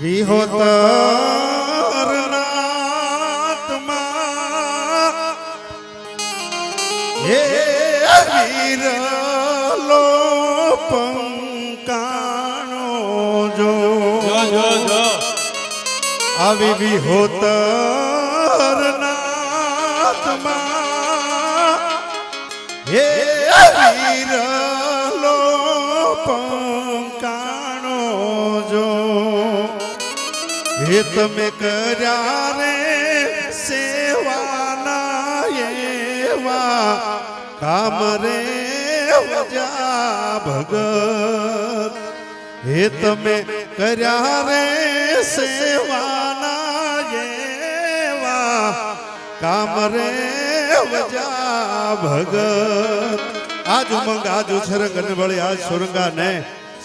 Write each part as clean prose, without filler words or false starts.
વિહોતરનાત્મા હે વીરલો પંકાણો જો આવી વિહોતરનાત્મા હે વીરલો પંકાણો જો હે તમે કર્યા રે સેવાના એવા કામ રે વજા ભગત હે તમે કર્યા રે સેવાના એવા કામ રે વજા ભગત આજ ઉમંગ આજ ઉછરંગ અને વળી આજ સુરંગા ને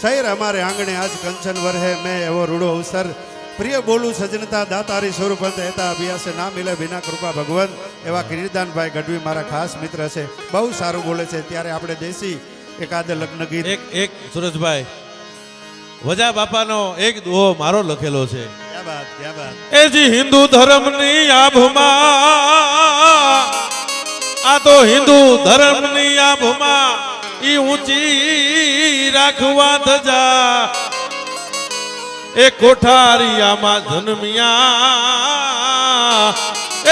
શહેર અમારે આંગણે આજ કંચન વરહે મેં એવો રૂડો અવસર પ્રિય બોલું સજનતા દાતારી સ્વરૂપંત હેતા અભ્યાસે ના મિલે બિના કૃપા ભગવંત એવા કિરીટદાનભાઈ ગઢવી મારા ખાસ મિત્ર છે, બહુ સારું બોલે છે. ત્યારે આપણે દેશી એકાદ લગ્ન ગીત એક સુરજભાઈ વજા બાપાનો એક દુહો મારો લખેલો છે. ક્યા બાત ક્યા બાત. એ જી હિન્દુ ધર્મની આભમાં આ તો હિન્દુ ધર્મની આભમાં ઈ ઊંચી રાખવા ધજા એ કોઠારિયામાં જન્મિયા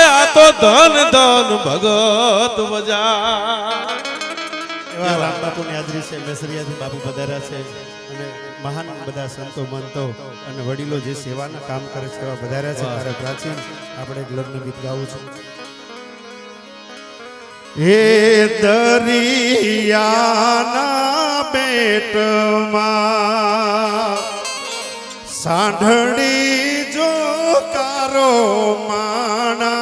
એ આ તો ધન ધન ભગત વજા. એવા રામબાપુની હાજરી છે, મેસરિયાથી બાપુ પધાર્યા છે અને મહાન બધા સંતો મંતો અને વડીલો જે સેવાના કામ કરે છે એવા પધાર્યા છે. ત્યારે પ્રાચીન આપણે એક લગ્ન ગીત ગાવું છે. હે દરિયાના બેટમાં સાંઢળી જો કારો માણારાત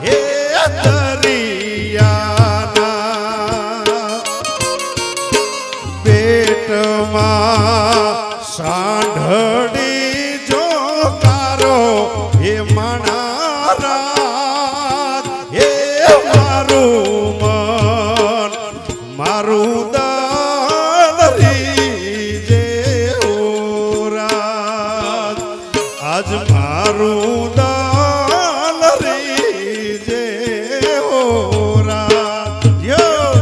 હે દરિયાના પેટમાં સાંઢળી જો કારો હે માણારાત હે મારું મન મારું આજ મારું દાલ રી જે હોરા યો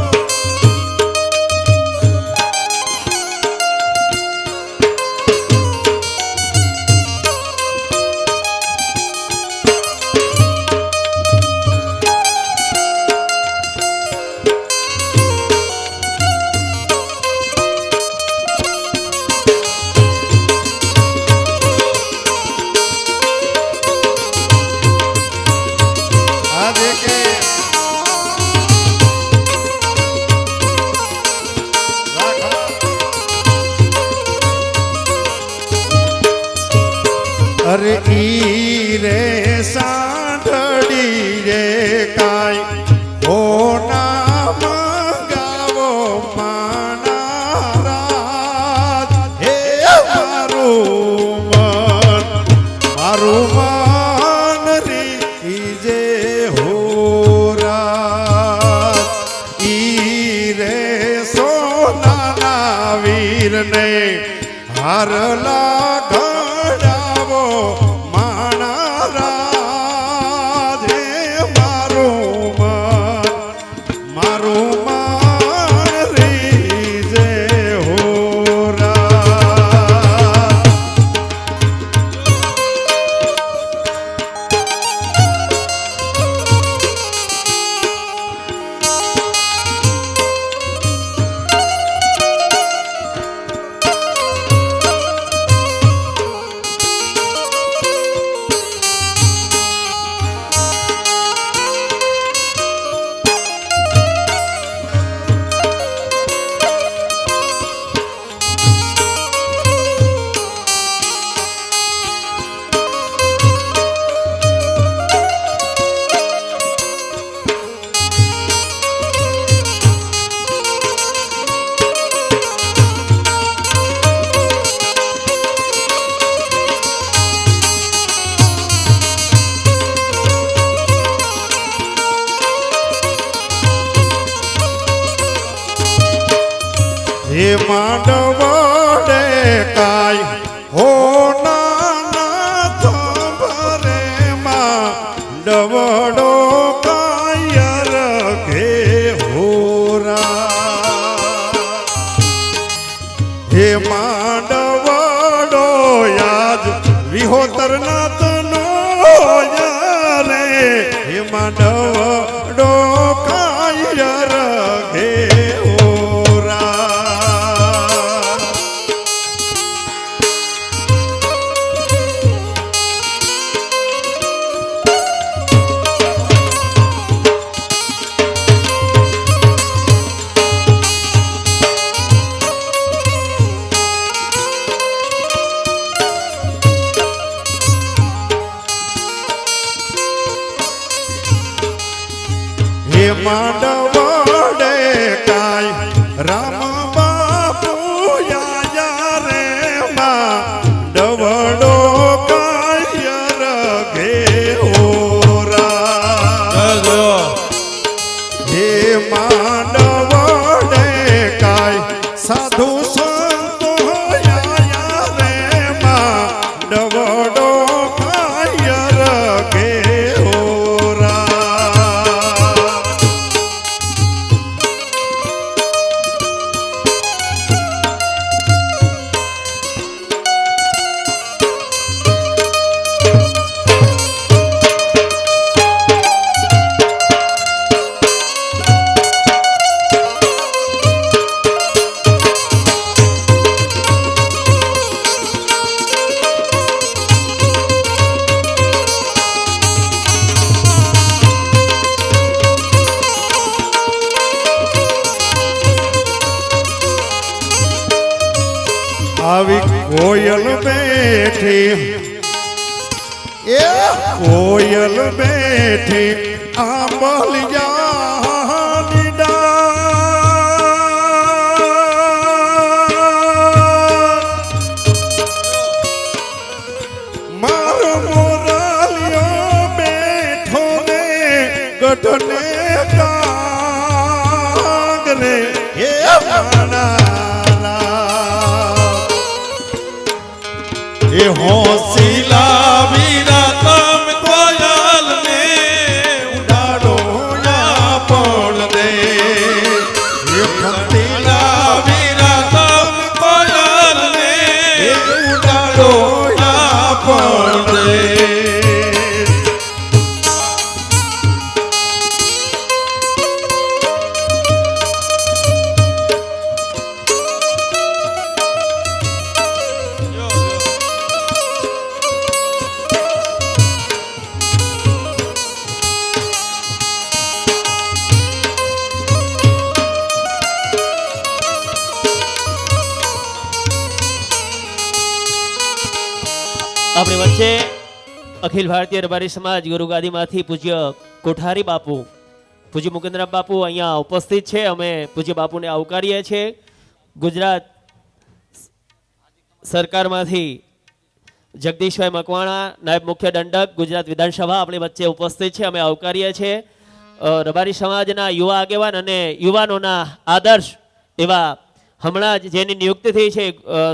અરે ઈ રે સાંઢળી રે કાઈ હોના મંગાવો માણારાત હે મારું મન રી જે હોરાત ઈ રે સોનાના વીરને હારલા હે માંડવડે કાય ડો કાયર ઘે હોરા હે માંડવડો યાદ વિહોતર નાથ નો યારે હે માંડવડો કાયર ઘે હોરા હે માંડવડે કાય રામ બાપુ યા રે માંડવડો કાયર ઘે હોરા જજો. હે માંડવડે કાય સાધુ સંતો યા રે માંડવડો કાયર ઘે હોરા આવી કોયલ બેઠી એ કોયલ બેઠી આંબલિયાની ડાળ મારો મોરાલિયો બેઠો ને ગઢને કાગરે એ માણા એ હોંસીલા વીરા તમ કોયલ ને ઉડાડો યા પણ દે એ ફંતીલા વીરા તમ કોયલ ને એ ઉડાડો યા પણ દે આપણી વચ્ચે અખિલ ભારતીય રબારી સમાજ ગુરુગાદીમાંથી પૂજ્ય કોઠારી બાપુ પૂજ્ય મુકુંદરામ બાપુ અહીંયા ઉપસ્થિત છે. અમે પૂજ્ય બાપુને આવકારીએ છીએ. ગુજરાત સરકારમાંથી જગદીશભાઈ મકવાણા નાયબ મુખ્ય દંડક ગુજરાત વિધાનસભા આપણી વચ્ચે ઉપસ્થિત છે. અમે આવકારીએ છીએ. રબારી સમાજના યુવા આગેવાન અને યુવાનોના આદર્શ એવા હમણાં જ જેની નિયુક્તિ થઈ છે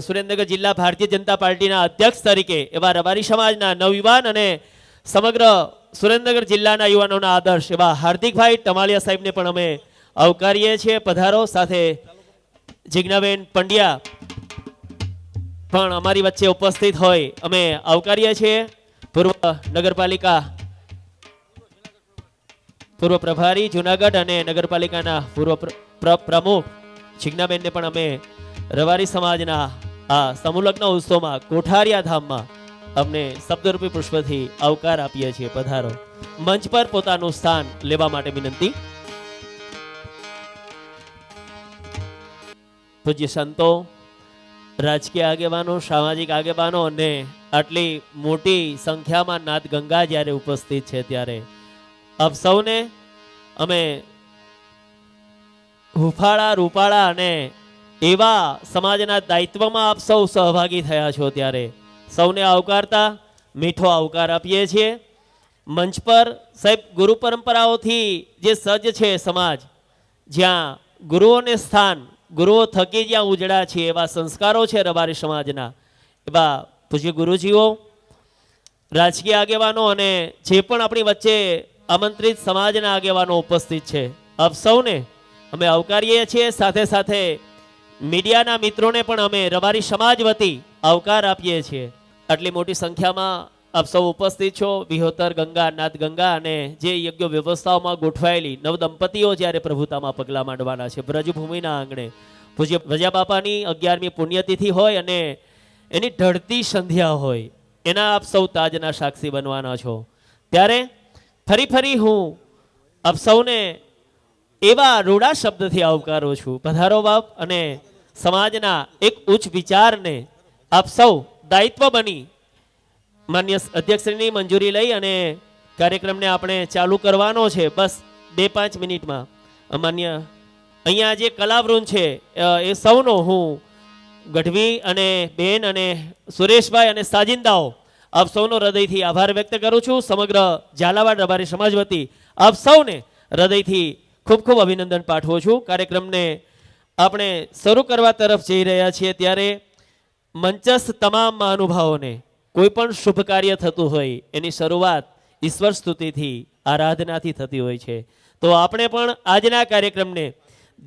સુરેન્દ્રનગર જિલ્લા ભારતીય જનતા પાર્ટીના અધ્યક્ષ તરીકે એવા રબારી સમાજના નવયુવાન અને સમગ્ર સુરેન્દ્રનગર જિલ્લાના યુવાનોના આદર્શ એવા હાર્દિકભાઈ ટમાલિયા સાહેબને પણ અમે આવકારીએ છીએ. પધારો. સાથે જિજ્ઞાબેન પંડ્યા પણ અમારી વચ્ચે ઉપસ્થિત હોય અમે આવકારીએ છીએ. પૂર્વ નગરપાલિકા પૂર્વ પ્રભારી જુનાગઢ અને નગરપાલિકાના પૂર્વ પ્રમુખ જિજ્ઞાબેનને પણ અમે રબારી સમાજના આ સમૂહલગ્ન ઉત્સવમાં કોઠારિયા ધામમાં અમને શબ્દરૂપી પુષ્પથી આવકાર આપીએ છીએ. પધારો. મંચ પર પોતાનું સ્થાન લેવા માટે વિનંતી. પૂજ્ય સંતો, રાજકીય આગેવાનો, સામાજિક આગેવાનો અને આટલી મોટી સંખ્યામાં નાદ ગંગા જ્યારે ઉપસ્થિત છે ત્યારે આપ સૌને અમે હુફાળા રૂપાળા અને એવા સમાજના દાયિત્વમાં આપ સૌ સહભાગી થયા છો ત્યારે સૌને આવકારતા મીઠો આવકાર આપીએ છીએ. મંચ પર સાહેબ ગુરુ પરંપરાઓથી જે સજ્જ છે સમાજ, જ્યાં ગુરુઓને સ્થાન, ગુરુઓ થકી જ્યાં ઉજળા છે એવા સંસ્કારો છે રબારી સમાજના, એવા પૂજ્ય ગુરુજીઓ, રાજકીય આગેવાનો અને જે પણ આપણી વચ્ચે આમંત્રિત સમાજના આગેવાનો ઉપસ્થિત છે. આપ સૌને અમે આવકારીએ છીએ. સાથે સાથે મીડિયાના મિત્રોને પણ અમે રબારી સમાજ વતી આવકાર આપીએ છીએ. આટલી મોટી સંખ્યામાં આપ સૌ ઉપસ્થિત છો. વિહોતર ગંગા, નાથ ગંગા અને જે યોગ્ય વ્યવસ્થાઓમાં ગોઠવાયેલી નવદંપતીઓ જ્યારે પ્રભુતામાં પગલાં માંડવાના છે બ્રજભૂમિના આંગણે, પૂજ્ય ભજા બાપાની 11મી પુણ્યતિથિ હોય અને એની ઢળતી સંધ્યા હોય, એના આપ સૌ તાજના સાક્ષી બનવાના છો. ત્યારે ફરી હું આપ સૌને એવા રૂડા શબ્દથી આવકારું છું. પધારો બાપ. અને સમાજના એક ઉચ્ચ વિચારને આપ સૌ દાયિત્વ બની માન્ય અધ્યક્ષશ્રીની મંજૂરી લઈ અને કાર્યક્રમને આપણે ચાલુ કરવાનો છે. બસ 2-5 મિનિટમાં. માન્ય અહીંયા જે કલાવૃંદ છે એ સૌનો હું ગઢવી અને બેન અને સુરેશભાઈ અને સાજિંદાઓ આપ સૌનો હૃદયથી આભાર વ્યક્ત કરું છું. સમગ્ર ઝાલાવાડ રબારી સમાજ વતી આપ સૌને હૃદયથી ખૂબ ખૂબ અભિનંદન પાઠવું છું. કાર્યક્રમને આપણે શરૂ કરવા તરફ જઈ રહ્યા છીએ ત્યારે મંચસ્થ તમામ મહાનુભાવોને કોઈ પણ શુભ કાર્ય થતું હોય એની શરૂઆત ઈશ્વર સ્તુતિથી, આરાધનાથી થતી હોય છે. તો આપણે પણ આજના કાર્યક્રમને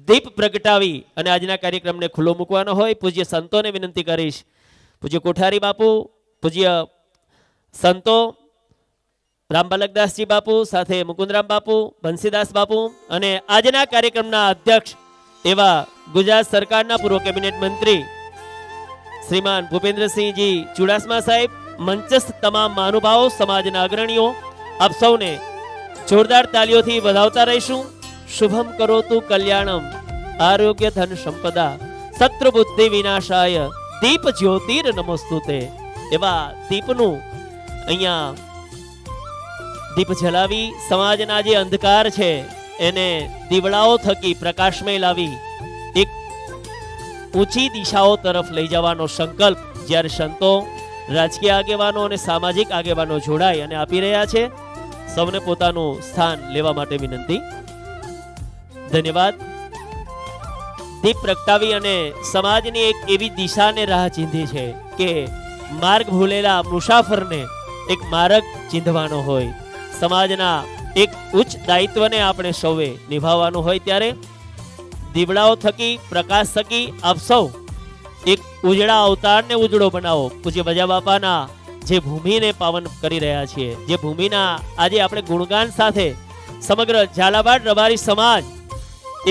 દીપ પ્રગટાવી અને આજના કાર્યક્રમને ખુલ્લો મૂકવાનો હોય. પૂજ્ય સંતોને વિનંતી કરીશ, પૂજ્ય કોઠારી બાપુ, પૂજ્ય સંતો રામબાલકદાસજી બાપુ, સાથે મુકુંદરામ બાપુ, બંસીદાસ બાપુ અને આજના કાર્યક્રમના અધ્યક્ષ એવા ગુજરાત સરકારના પૂર્વ કેબિનેટ મંત્રી શ્રીમાન ભૂપેન્દ્રસિંહજી ચુડાસમા સાહેબ, મંચસ્થ તમામ મહાનુભાવો, સમાજના અગ્રણીઓ, આપ સૌને જોરદાર તાલીઓથી વધાવતા રહીશું. શુભમ કરોતુ કલ્યાણમ આરોગ્ય ધન સંપદા શત્રુ બુદ્ધિ વિનાશાય દીપ જ્યોતિર નમસ્તુતે. એવા દીપનું અહીંયા દીપ જલાવી સમાજના જે અંધકાર છે એને દીવડાઓ થકી પ્રકાશમય લાવી એક ઊંચી દિશાઓ તરફ લઈ જવાનો સંકલ્પ જ્યારે સંતો, રાજકીય આગેવાનો અને સામાજિક આગેવાનો જોડાઈ અને આપી રહ્યા છે. સૌને પોતાનું સ્થાન લેવા માટે વિનંતી. ધન્યવાદ. દીપ પ્રગટાવી અને સમાજની એક એવી દિશાને રાહ ચીંધી છે કે માર્ગ ભૂલેલા મુસાફરને એક માર્ગ ચીંધવાનો હોય. સમાજના એક ઉચ્ચ દાયિત્વને આપણે સૌએ નિભાવવાનું હોય ત્યારે દીવડાઓ થકી, પ્રકાશ થકી આપ સૌ એક ઉજળા અવતારને ઉજળો બનાવો. પૂજ્ય ભજા બાપાના જે ભૂમિને પાવન કરી રહ્યા છીએ, જે ભૂમિના આજે આપણે ગુણગાન સાથે સમગ્ર ઝાલાવાડ રબારી સમાજ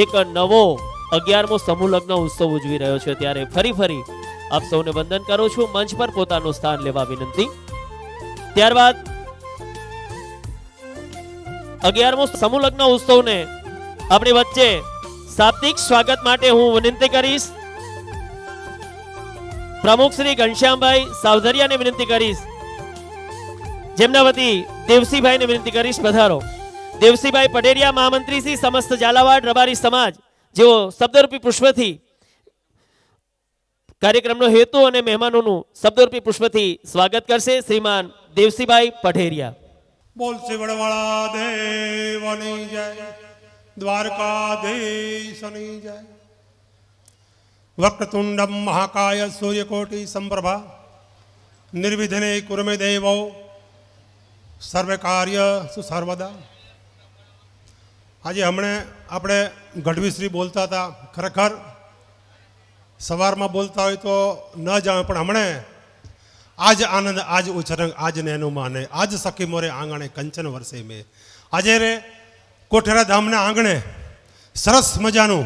એક નવો 11મો સમૂહ લગ્ન ઉત્સવ ઉજવી રહ્યો છે ત્યારે ફરી આપ સૌને વંદન કરું છું. મંચ પર પોતાનું સ્થાન લેવા વિનંતી. ત્યારબાદ 11મો સમૂહ લગ્ન ઉત્સવને આપણી વચ્ચે શાબ્દિક સ્વાગત માટે હું વિનંતી કરીશ પ્રમુખ શ્રી ઘનશ્યામભાઈ સાવધરિયાને વિનંતી કરીશ. જેમના વતી દેવસીભાઈને વિનંતી કરીશ, પધારો. દેવસીભાઈ પટેરિયા, મહામંત્રી શ્રી સમસ્ત ઝાલાવાડ રબારી સમાજ, જેઓ શબ્દરૂપી પુષ્પથી કાર્યક્રમનો હેતુ અને મહેમાનોનું શબ્દરૂપી પુષ્પથી સ્વાગત કરશે. શ્રીમાન દેવસીભાઈ પટેરિયા. બોલ શિવડવાળા દેવની જય, દ્વારકાધીશની જય. વક્રતુંડમ મહાકાય સૂર્યકોટિ સંપ્રભા નિર્વિઘ્ને કુરમે દેવો સર્વ કાર્ય સુસર્વદા. આજે આપણે ગઢવીશ્રી બોલતા હતા. ખરેખર સવારમાં બોલતા હોય તો ન જાણે, પણ હમણે આજ આનંદ, આજ ઉછરંગ, આજ નેનો માને, આજ સખી મોરે આંગણે કંચન વર્ષે મેં. આજે રે કોઠેરા ધામના આંગણે સરસ મજાનું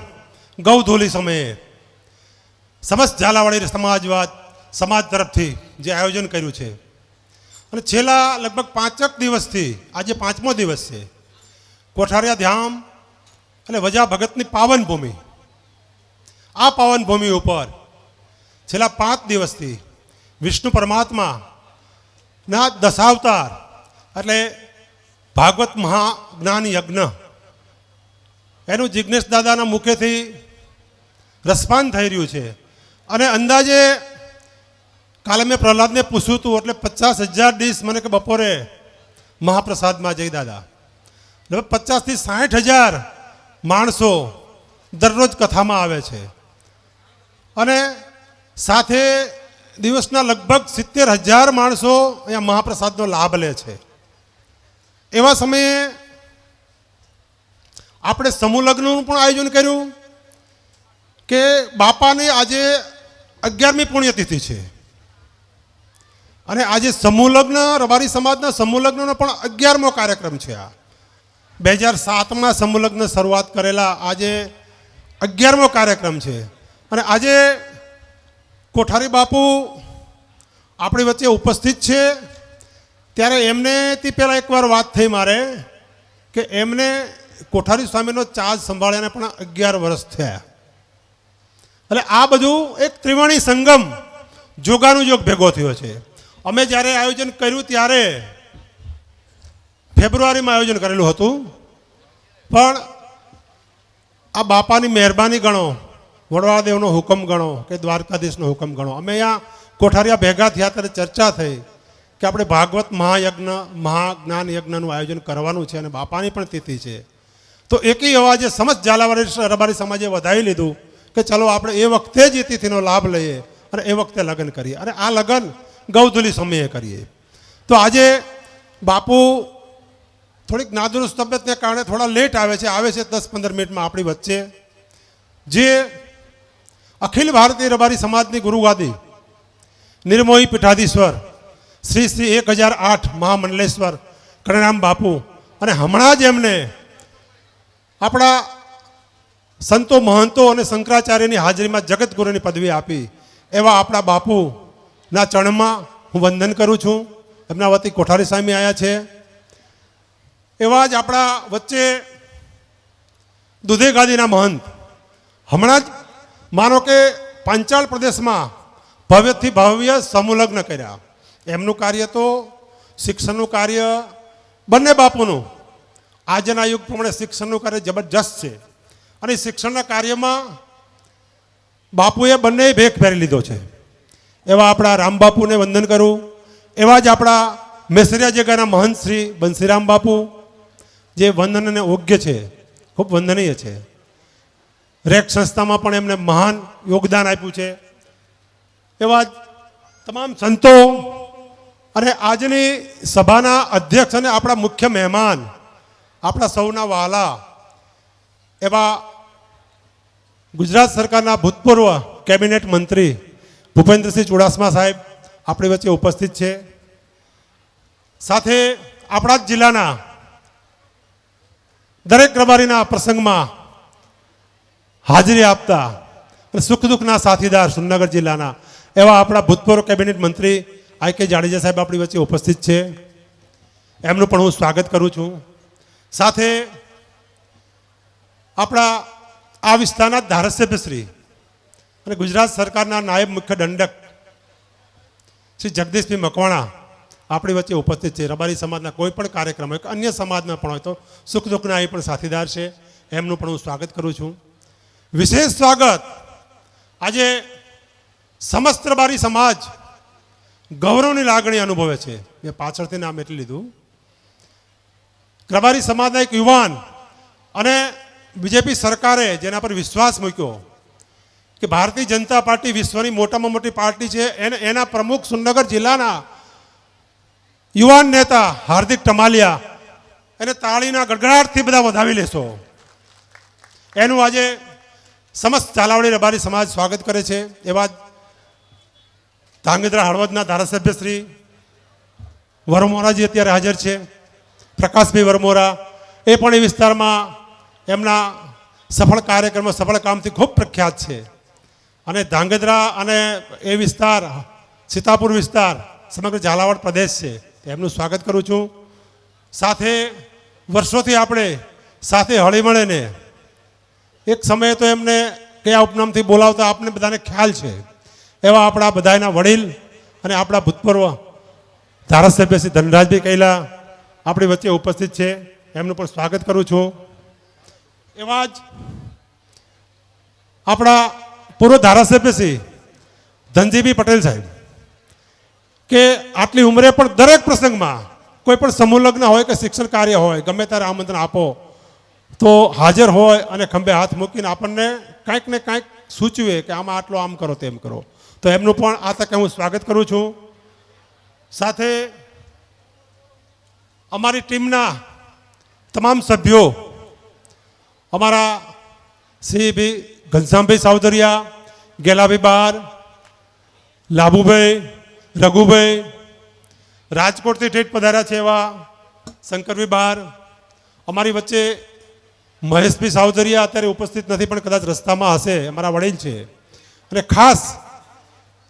ગૌધૂલી સમયે સમસ્ત ઝાલાવાડી સમાજ તરફથી જે આયોજન કર્યું છે અને છેલ્લા લગભગ 5 દિવસથી આજે 5મો દિવસ છે. કોઠારિયા ધામ અને વજા ભગતની પાવન ભૂમિ, આ પાવન ભૂમિ ઉપર છેલ્લા 5 દિવસથી વિષ્ણુ પરમાત્માના દશાવતાર એટલે ભાગવત મહાજ્ઞાન યજ્ઞ એનું જિજ્ઞેશ દાદાના મુખેથી રસપાન થઈ રહ્યું છે. અને અંદાજે કાલે મેં પ્રહલાદને પૂછ્યું હતું એટલે 50,000 ડીશ મને કે બપોરે મહાપ્રસાદમાં જઈ દાદા, એટલે 50,000 થી 60,000 માણસો દરરોજ કથામાં આવે છે અને સાથે દિવસના લગભગ 70,000 માણસો અહીંયા મહાપ્રસાદનો લાભ લે છે. એવા સમયે આપણે સમૂહ લગ્નનું પણ આયોજન કર્યું કે બાપાની આજે 11મી પુણ્યતિથિ છે અને આજે સમૂહ લગ્ન રબારી સમાજના સમૂહ લગ્નનો પણ 11મો કાર્યક્રમ છે. આ 2007માં સમૂહ લગ્ન શરૂઆત કરેલા આજે 11મો કાર્યક્રમ છે. અને આજે કોઠારી બાપુ આપણી વચ્ચે ઉપસ્થિત છે ત્યારે એમનેથી પહેલાં એકવાર વાત થઈ મારે કે એમને કોઠારી સ્વામીનો ચાર્જ સંભાળ્યાને પણ 11 વર્ષ થયા. એટલે આ બધું એક ત્રિવેણી સંગમ જોગાનુજોગ ભેગો થયો છે. અમે જ્યારે આયોજન કર્યું ત્યારે ફેબ્રુઆરીમાં આયોજન કરેલું હતું, પણ આ બાપાની મહેરબાની ગણો, વડવાદેવનો હુકમ ગણો કે દ્વારકાધીશનો હુકમ ગણો. અમે અહીંયા કોઠારિયા ભેગા થયા ત્યારે ચર્ચા થઈ કે આપણે ભાગવત મહાયજ્ઞ મહાજ્ઞાન યજ્ઞનું આયોજન કરવાનું છે અને બાપાની પણ તિથિ છે. તો એકી અવાજે સમસ્ત ઝાલાવાડી રબારી સમાજે વધાવી લીધું કે ચલો આપણે એ વખતે જ એ તિથિનો લાભ લઈએ અને એ વખતે લગ્ન કરીએ અને આ લગ્ન ગૌધુલી સમયે કરીએ. તો આજે બાપુ થોડીક નાદુરુસ્ત તબિયતને કારણે થોડા લેટ આવે છે 10-15 મિનિટમાં આપણી વચ્ચે. જે અખિલ ભારતીય રબારી સમાજની ગુરુગાદી નિર્મોહી પીઠાધીશ્વર શ્રી શ્રી 1008 મહામંડલેશ્વર કણરામ બાપુ અને હમણાં જ એમને આપણા સંતો મહંતો અને શંકરાચાર્યની હાજરીમાં જગતગુરુની પદવી આપી એવા આપણા બાપુના ચરણમાં હું વંદન કરું છું. એમના વતી કોઠારી સ્વામી આવ્યા છે. એવા જ આપણા વચ્ચે દુધેગાદીના મહંત હમણાં જ માનો કે પાંચાળ પ્રદેશમાં ભવ્યથી ભવ્ય સમૂહ લગ્ન કર્યા. એમનું કાર્ય તો શિક્ષણનું કાર્ય બંને બાપુનું આજના યુગ પ્રમાણે શિક્ષણનું કાર્ય જબરજસ્ત છે અને શિક્ષણના કાર્યમાં બાપુએ બંને ભેખ પહેરી લીધો છે. એવા આપણા રામબાપુને વંદન કરું. એવા જ આપણા મેસરિયા જગાના મહંત શ્રી બંસીરામ બાપુ જે વંદનને યોગ્ય છે, ખૂબ વંદનીય છે. રેક સંસ્થામાં પણ એમને મહાન યોગદાન આપ્યું છે. એવા જ તમામ સંતો અને આજની સભાના અધ્યક્ષ અને આપણા મુખ્ય મહેમાન આપણા સૌના વહાલા એવા ગુજરાત સરકારના ભૂતપૂર્વ કેબિનેટ મંત્રી ભૂપેન્દ્રસિંહ ચુડાસમા સાહેબ આપણી વચ્ચે ઉપસ્થિત છે. સાથે આપણા જ જિલ્લાના દરેક રબારીના પ્રસંગમાં હાજરી આપતા અને સુખ દુઃખના સાથીદાર સુરનગર જિલ્લાના એવા આપણા ભૂતપૂર્વ કેબિનેટ મંત્રી આઈ કે જાડેજા સાહેબ આપણી વચ્ચે ઉપસ્થિત છે. એમનું પણ હું સ્વાગત કરું છું. સાથે આપણા આ વિસ્તારના ધારાસભ્યશ્રી અને ગુજરાત સરકારના નાયબ મુખ્ય દંડક શ્રી જગદીશભાઈ મકવાણા આપણી વચ્ચે ઉપસ્થિત છે. રબારી સમાજના કોઈ પણ કાર્યક્રમ હોય કે અન્ય સમાજના પણ હોય તો સુખ દુઃખના એ પણ સાથીદાર છે. એમનું પણ હું સ્વાગત કરું છું. વિશેષ સ્વાગત આજે સમસ્ત રબારી સમાજ ગૌરવની લાગણી અનુભવે છે. મેં પાછળથી નામ એટલે લીધું. રબારી સમાજના એક યુવાન અને બીજેપી સરકારે જેના પર વિશ્વાસ મૂક્યો કે ભારતીય જનતા પાર્ટી વિશ્વની મોટામાં મોટી પાર્ટી છે એના પ્રમુખ સુરનગર જિલ્લાના યુવાન નેતા હાર્દિક ટમાલિયા એને તાળીના ગડગડાટથી બધા વધાવી લેશો. એનું આજે સમસ્ત ઝાલાવાડી રબારી સમાજ સ્વાગત કરે છે. એવા જ ધાંગધ્રા હળવદના ધારાસભ્ય શ્રી વરમોરાજી અત્યારે હાજર છે. પ્રકાશભાઈ વરમોરા એ પણ એ વિસ્તારમાં એમના સફળ કાર્યક્રમો સફળ કામથી ખૂબ પ્રખ્યાત છે. અને ધાંગધ્રા અને એ વિસ્તાર સીતાપુર વિસ્તાર સમગ્ર ઝાલાવાડ પ્રદેશ છે. એમનું સ્વાગત કરું છું. સાથે વર્ષોથી આપણે સાથે હળીમળીને એક સમયે તો એમને કયા ઉપનામથી બોલાવતા આપને બધાને ખ્યાલ છે એવા આપણા બધાના વડીલ અને આપણા ભૂતપૂર્વ ધારાસભ્ય શ્રી ધનરાજભાઈ કૈલા આપણી વચ્ચે ઉપસ્થિત છે. એમનું પણ સ્વાગત કરું છું. એવા જ આપણા પૂર્વ ધારાસભ્ય શ્રી ધનજીભાઈ પટેલ સાહેબ કે આટલી ઉંમરે પણ દરેક પ્રસંગમાં કોઈ પણ સમૂહ લગ્ન હોય કે શિક્ષણ કાર્ય હોય ગમે ત્યારે આમંત્રણ આપો તો હાજર હોય અને ખંભે હાથ મૂકીને આપણને કાંઈક ને કાંઈક સૂચવે કે આમાં આટલો આમ કરો તેમ કરો. તો એમનું પણ આ તકે હું સ્વાગત કરું છું. સાથે અમારી ટીમના તમામ સભ્યો અમારા શ્રી ઘનશ્યામભાઈ સાવદરિયા, ગેલાભાઈ બાર, લાભુભાઈ, રઘુભાઈ, રાજકોટથી ઠેઠ પધાર્યા છે એવા શંકરભાઈ બાર, અમારી વચ્ચે મહેશભાઈ સાવદરિયા અત્યારે ઉપસ્થિત નથી પણ કદાચ રસ્તામાં હશે, અમારા વડીલ છે. અને ખાસ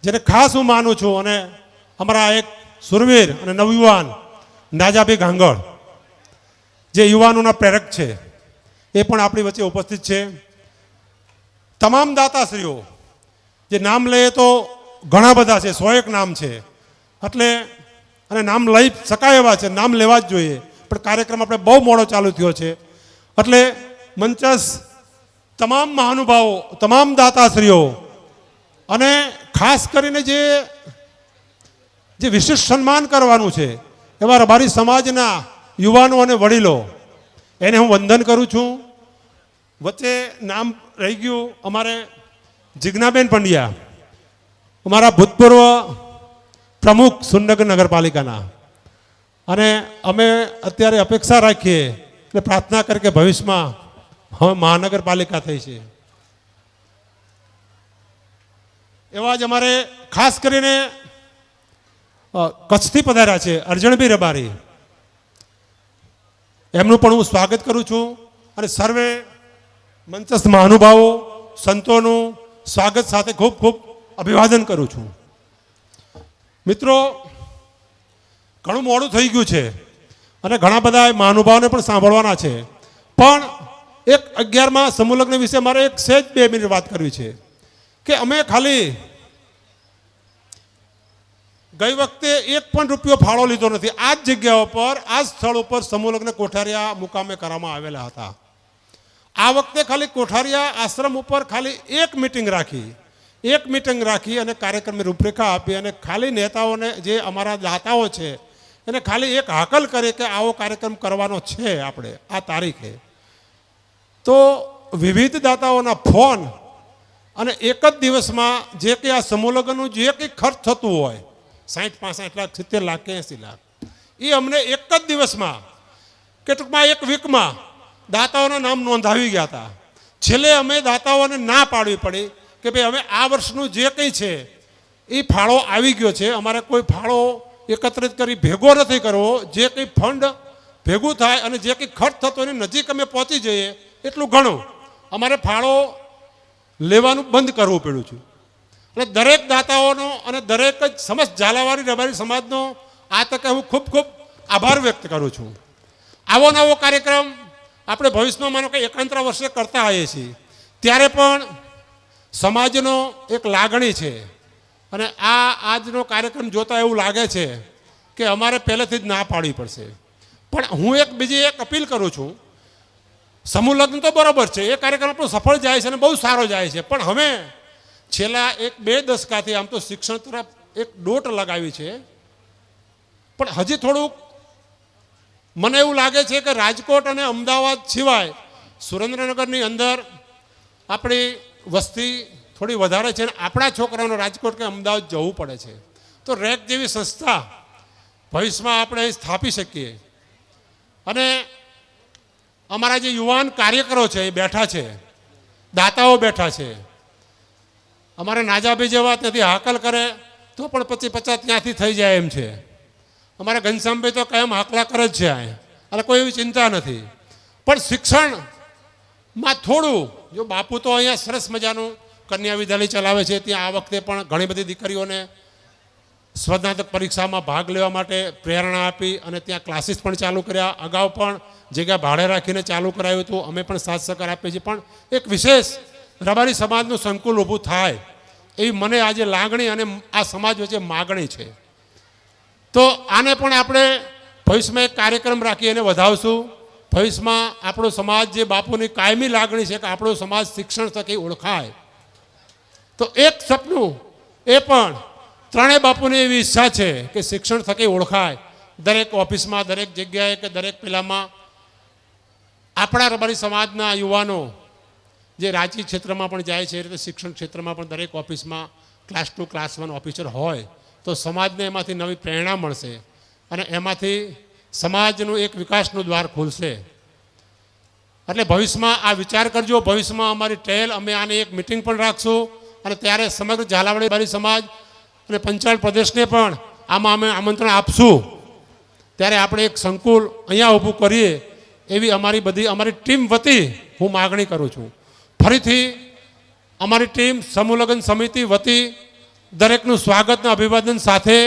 જેને ખાસ હું માનું છું અને અમારા એક સુરવીર અને નવયુવાન નાજાભાઈ ગાંગડ જે યુવાનોના પ્રેરક છે એ પણ આપણી વચ્ચે ઉપસ્થિત છે. તમામ દાતાશ્રીઓ જે નામ લઈએ તો ઘણા બધા છે, 101 નામ છે, એટલે અને નામ લઈ શકાય એવા છે, નામ લેવા જ જોઈએ, પણ કાર્યક્રમ આપણે બહુ મોડો ચાલુ થયો છે એટલે મંચસ તમામ મહાનુભાવો, તમામ દાતાશ્રીઓ અને ખાસ કરીને જે વિશેષ સન્માન કરવાનું છે એવા રબારી સમાજના યુવાનો અને વડીલો, એને હું વંદન કરું છું. વચ્ચે નામ રહી ગયું અમારે જિજ્ઞાબેન પંડ્યા, અમારા ભૂતપૂર્વ પ્રમુખ સુરનગર નગરપાલિકાના, અને અમે અત્યારે અપેક્ષા રાખીએ એટલે પ્રાર્થના કરી કે ભવિષ્યમાં હવે મહાનગરપાલિકા થઈ છે. એવા જ અમારે ખાસ કરીને કચ્છથી પધાર્યા છે અરજણભાઈ રબારી, એમનું પણ હું સ્વાગત કરું છું. અને સર્વે મંચસ્થ મહાનુભાવો, સંતોનું સ્વાગત સાથે ખૂબ ખૂબ અભિવાદન કરું છું. મિત્રો, ઘણું મોડું થઈ ગયું છે અને ઘણા બધા મહાનુભાવોને પણ સાંભળવાના છે, પણ એક 11મા સમૂહ લગ્ન વિશે મારે એક સહેજ 2 મિનિટ વાત કરવી છે કે અમે ખાલી ગઈ વખતે 1 પણ રૂપિયો ફાળો લીધો નથી. આ જ જગ્યા ઉપર, આ જ સ્થળ ઉપર સમૂહ લગ્ન કોઠારિયા મુકામે કરવામાં આવેલા હતા. આ વખતે ખાલી કોઠારિયા આશ્રમ ઉપર ખાલી એક મિટિંગ રાખી અને કાર્યક્રમની રૂપરેખા આપી અને ખાલી નેતાઓને, જે અમારા દાતાઓ છે એને ખાલી એક હાકલ કરી કે આવો કાર્યક્રમ કરવાનો છે આપણે આ તારીખે. તો વિવિધ દાતાઓના ફોન અને એક જ દિવસમાં જે કંઈ આ સમૂહ લગ્નનું જે કંઈ ખર્ચ થતું હોય 60, 65 લાખ, 70 લાખ કે 80 લાખ, એ અમને એક જ દિવસમાં કે ટૂંકમાં એક વીકમાં દાતાઓના નામ નોંધાવી ગયા હતા. છેલ્લે અમે દાતાઓને ના પાડવી પડી કે ભાઈ હવે આ વર્ષનું જે કંઈ છે એ ફાળો આવી ગયો છે, અમારે કોઈ ફાળો એકત્રિત કરી ભેગો નથી કરવો, જે કંઈ ફંડ ભેગું થાય અને જે કંઈ ખર્ચ થતો એની નજીક અમે પહોંચી જઈએ એટલું ઘણું અમારે ફાળો લેવાનું બંધ કરવું પડ્યું છે. એટલે દરેક દાતાઓનો અને દરેક જ સમસ્ત ઝાલાવાડી રબારી સમાજનો આ તકે હું ખૂબ ખૂબ આભાર વ્યક્ત કરું છું. આવો નવો કાર્યક્રમ આપણે ભવિષ્યમાં માનો કે 51 વર્ષે કરતા આવીએ છીએ ત્યારે પણ સમાજનો એક લાગણી છે અને આજનો કાર્યક્રમ જોતા એવું લાગે છે કે અમારે પહેલેથી જ ના પાડવી પડશે. પણ હું બીજી એક અપીલ કરું છું, સમૂહ લગ્ન તો બરાબર છે, એ કાર્યક્રમ આપણો સફળ જાય છે અને બહુ સારો જાય છે, પણ હવે છેલ્લા 1-2 દશકાથી આમ તો શિક્ષણ તરફ એક દોટ લગાવી છે, પણ હજી થોડુંક મને એવું લાગે છે કે રાજકોટ અને અમદાવાદ સિવાય સુરેન્દ્રનગરની અંદર આપણી વસ્તી થોડી વધારે છે અને આપણા છોકરાઓને રાજકોટ કે અમદાવાદ જવું પડે છે. તો રેક જેવી સંસ્થા ભવિષ્યમાં આપણે સ્થાપી શકીએ. અને અમારા જે યુવાન કાર્યકરો છે એ બેઠા છે, દાતાઓ બેઠા છે, અમારા નાજાભાઈ જેવા ત્યાંથી હાકલ કરે તો પણ 50-50 ત્યાંથી થઈ જાય એમ છે. અમારા ઘનશ્યામભાઈ તો કાયમ હાકલા કરે જ છે અને કોઈ એવી ચિંતા નથી. પણ શિક્ષણમાં થોડું, જો બાપુ તો અહીંયા સરસ મજાનું કન્યા વિદ્યાલય ચલાવે છે, ત્યાં આ વખતે પણ ઘણી બધી દીકરીઓને સ્પર્ધાત્મક પરીક્ષામાં ભાગ લેવા માટે પ્રેરણા આપી અને ત્યાં ક્લાસીસ પણ ચાલુ કર્યા. અગાઉ પણ જગ્યા ભાડે રાખીને ચાલુ કરાયું હતું, અમે પણ સાથ સહકાર આપીએ છીએ. પણ એક વિશેષ રબારી સમાજનું સંકુલ ઊભું થાય એવી મને આજે લાગણી અને આ સમાજ વચ્ચે માગણી છે. તો આને પણ આપણે ભવિષ્યમાં એક કાર્યક્રમ રાખી એને વધાવશું. ભવિષ્યમાં આપણો સમાજ, જે બાપુની કાયમી લાગણી છે કે આપણો સમાજ શિક્ષણ થકી ઓળખાય, તો એક સપનું એ પણ ત્રણેય બાપુની એવી ઈચ્છા છે કે શિક્ષણ થકી ઓળખાય. દરેક ઓફિસમાં, દરેક જગ્યાએ કે દરેક પેલામાં આપણા રબારી સમાજના યુવાનો જે રાજકીય ક્ષેત્રમાં પણ જાય છે એ રીતે શિક્ષણ ક્ષેત્રમાં પણ દરેક ઓફિસમાં ક્લાસ 2, ક્લાસ 1 ઓફિસર હોય તો સમાજને એમાંથી નવી પ્રેરણા મળશે અને એમાંથી સમાજનું એક વિકાસનું દ્વાર ખુલશે. એટલે ભવિષ્યમાં આ વિચાર કરજો. ભવિષ્યમાં અમારી ટ્રેલ અમે આને એક મિટિંગ પણ રાખશું અને ત્યારે સમગ્ર ઝાલાવાડી રબારી સમાજ અને પંચાયત પ્રદેશને પણ આમાં અમે આમંત્રણ આપશું. ત્યારે આપણે એક સંકુલ અહીંયા ઊભું કરીએ એવી અમારી ટીમ વતી હું માગણી કરું છું. ફરીથી અમારી ટીમ સમૂહ લગ્ન સમિતિ વતી દરેકનું સ્વાગતનું અભિવાદન સાથે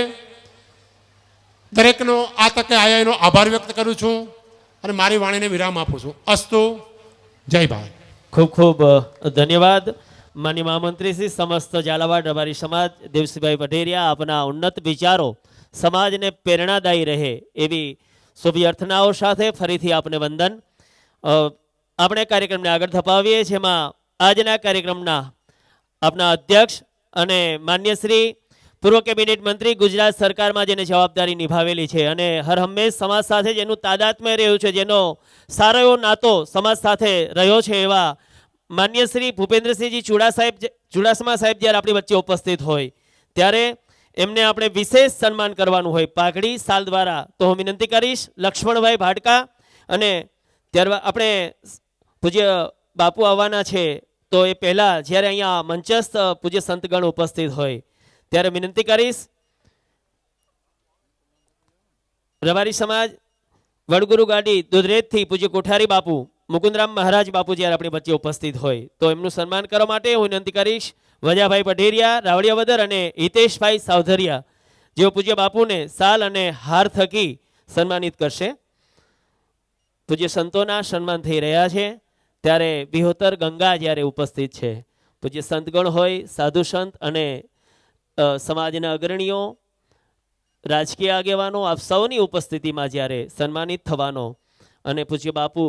દરેકનો આ તકે આયા એનો આભાર વ્યક્ત કરું છું અને મારી વાણીને વિરામ આપું છું. અસ્તુ. જય ભારત. ખૂબ ખૂબ ધન્યવાદ માન્ય મહામંત્રી શ્રી, સમસ્ત ઝાલાવાડ રબારી સમાજ, દેવસિંહભાઈ પઢેરિયા. આપના ઉન્નત વિચારો સમાજને પ્રેરણાદાયી રહે એવી શુભ અર્થનાઓ સાથે ફરીથી આપને વંદન. આપણે કાર્યક્રમને આગળ ધપાવીએ છીએ. એમાં આજના કાર્યક્રમના આપના અધ્યક્ષ અને માન્ય શ્રી પૂર્વ કેબિનેટ મંત્રી, ગુજરાત સરકારમાં જેને જવાબદારી નિભાવેલી છે અને હર હંમેશ સમાજ સાથે જેનું તાદાત્મ્ય રહ્યું છે, જેનો સારો એવો નાતો સમાજ સાથે રહ્યો છે, એવા માન્ય શ્રી ભૂપેન્દ્રસિંહજી ચુડાસમા સાહેબ જ્યારે આપણી વચ્ચે ઉપસ્થિત હોય ત્યારે એમને આપણે વિશેષ સન્માન કરવાનું હોય પાઘડી સાલ દ્વારા. તો હું વિનંતી કરીશ લક્ષ્મણભાઈ ભાડકા, અને ત્યારબાદ આપણે પૂજ્ય બાપુ આવવાના છે તો એ પહેલાં જ્યારે અહીંયા મંચસ્થ પૂજ્ય સંતગણ ઉપસ્થિત હોય ત્યારે વિનંતી કરીશ રબારી સમાજ વડગુરુ ગાડી દુધરેજથી પૂજ્ય કોઠારી બાપુ, મુકુંદરામ મહારાજ બાપુ જ્યારે આપણી વચ્ચે ઉપસ્થિત હોય તો એમનું સન્માન કરવા માટે હું વિનંતી કરીશ વજાભાઈ પઢેરિયા, રાવડિયાવદર અને હિતેશભાઈ સાવધરિયા, જેઓ પૂજ્ય બાપુને સાલ અને હાર થકી સન્માનિત કરશે. પૂજ્ય સંતોના સન્માન થઈ રહ્યા છે ત્યારે વિહોતર ગંગા જ્યારે ઉપસ્થિત છે, પૂજ્ય સંતગણ હોય, સાધુ સંત અને સમાજના અગ્રણીઓ, રાજકીય આગેવાનો, આપ સૌની ઉપસ્થિતિમાં જ્યારે સન્માનિત થવાનો અને પૂજ્ય બાપુ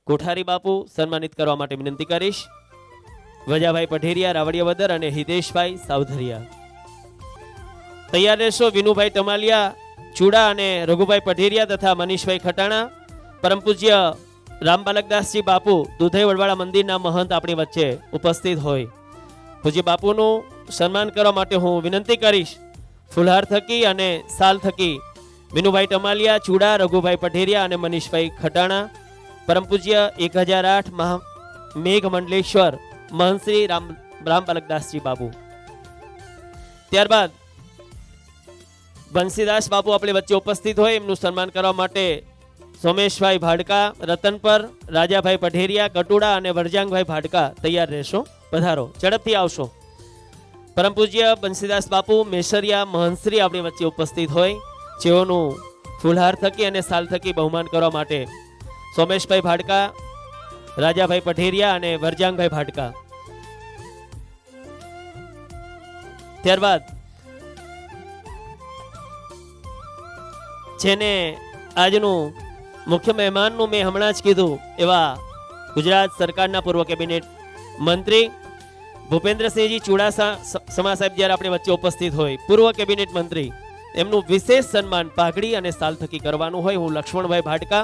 કોઠારી બાપુ સન્માનિત કરવા માટે વિનંતી કરીશ વજાભાઈ પઢેરિયા, રાવડિયાવદર અને હિતેશભાઈ સાવધરિયા. તૈયાર રહેશો વિનુભાઈ ટમાલિયા ચૂડા અને રઘુભાઈ પઢેરિયા તથા મનીષભાઈ ખટાણા. પરમ પૂજ્ય રામબાલકદાસજી બાપુ દુધઈ વડવાળા મંદિરના મહંત આપણી વચ્ચે ઉપસ્થિત હોય. પૂજ્ય બાપુનું સન્માન કરવા માટે હું વિનંતી કરીશ ફુલહાર થકી અને સાલ થકી વિનુભાઈ ટમાલિયા, ચૂડા, રઘુભાઈ પઢેરિયા અને મનીષભાઈ ખટાણા. પરમ પૂજ્ય 1008 મેઘ મંડલેશ્વર મહંત શ્રી રામબાલકદાસજી બાપુ. ત્યારબાદ બંસીદાસ બાપુ આપણી વચ્ચે ઉપસ્થિત હોય, એમનું સન્માન કરવા માટે સોમેશભાઈ ભાડકા, રતનપર, રાજાભાઈ પઢેરિયા, કટુડા અને વરજાંગભાઈ ભાડકા તૈયાર રહેશો. પધારો, ઝડપથી આવશો. પરમ પૂજ્ય બંસીદાસ બાપુ મેસરિયા મહંતશ્રી આપણી વચ્ચે ઉપસ્થિત હોય, જેઓનું ફૂલહાર થકી અને સાલ થકી બહુમાન કરવા માટે સોમેશભાઈ ભાડકા, રાજાભાઈ પઢેરિયા અને વરજાંગભાઈ ભાડકા. ત્યારબાદ જેને આજનું મુખ્ય મહેમાનનું મેં હમણાં જ કીધું એવા ગુજરાત સરકારના પૂર્વ કેબિનેટ મંત્રી ભૂપેન્દ્રસિંહજી ચુડાસમા સાહેબ જ્યારે આપણી વચ્ચે ઉપસ્થિત હોય, પૂર્વ કેબિનેટ મંત્રી, એમનું વિશેષ સન્માન પાઘડી અને સાલ થકી કરવાનું હોય. હું લક્ષ્મણભાઈ ભાડકા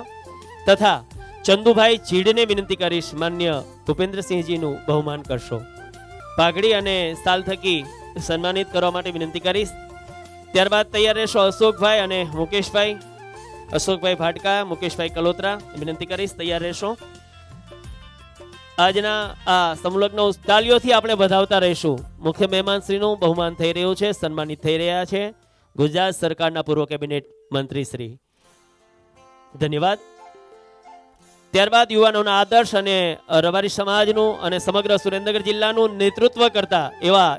તથા ચંદુભાઈ ચીડને વિનંતી કરીશ માન્ય ભૂપેન્દ્રસિંહજીનું બહુમાન કરશો. પાઘડી અને સાલ થકી સન્માનિત કરવા માટે વિનંતી કરીશ. ત્યારબાદ તૈયાર રહેશો અશોકભાઈ અને મુકેશભાઈ. અશોકભાઈ ભાડકા, મુકેશભાઈ કલોત્રા, વિનંતી કરીશ તૈયાર રહેશો. આજના આ સમલગ્ન તાલીઓથી આપણે વધાવતા રહીશું. મુખ્ય મહેમાન શ્રીનું બહુમાન થઈ રહ્યું છે, સન્માનિત થઈ રહ્યા છે ગુજરાત સરકારના પૂર્વ કેબિનેટ મંત્રી શ્રી. ધન્યવાદ. ત્યારબાદ યુવાનોના આદર્શ અને રબારી સમાજનું અને સમગ્ર સુરેન્દ્રનગર જિલ્લાનું નેતૃત્વ કરતા એવા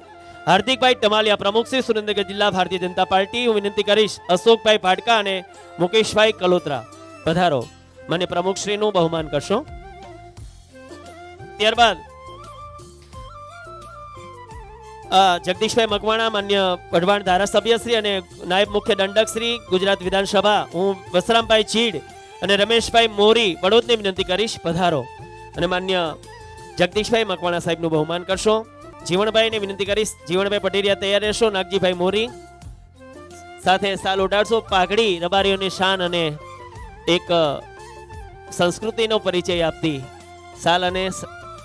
હાર્દિકભાઈ ટમાલિયા, પ્રમુખ શ્રી સુરેન્દ્રનગર જિલ્લા ભારતીય જનતા પાર્ટી. હું વિનંતી કરીશ અશોકભાઈ ભાડકા અને મુકેશભાઈ કલોત્રા પધારો, મને પ્રમુખશ્રીનું બહુમાન કરશો. ત્યારબાદ જગદીશભાઈ મકવાણા, માન્ય વઢવાણ ધારાસભ્ય શ્રી અને નાયબ મુખ્ય દંડક શ્રી ગુજરાત વિધાનસભા, હું વસરામભાઈ ચીડ અને રમેશભાઈ મોરી વડોદને વિનંતી કરીશ પધારો, અને માન્ય જગદીશભાઈ મકવાણા સાહેબનું બહુમાન કરશો. જીવણભાઈને વિનંતી કરીશ, જીવણભાઈ પટેરિયા તૈયાર રહેશો. નાગજીભાઈ મોરી સાથે સાલ ઉડાડશો. પાઘડી રબારીઓની શાન અને એક સંસ્કૃતિનો પરિચય આપતી સાલ અને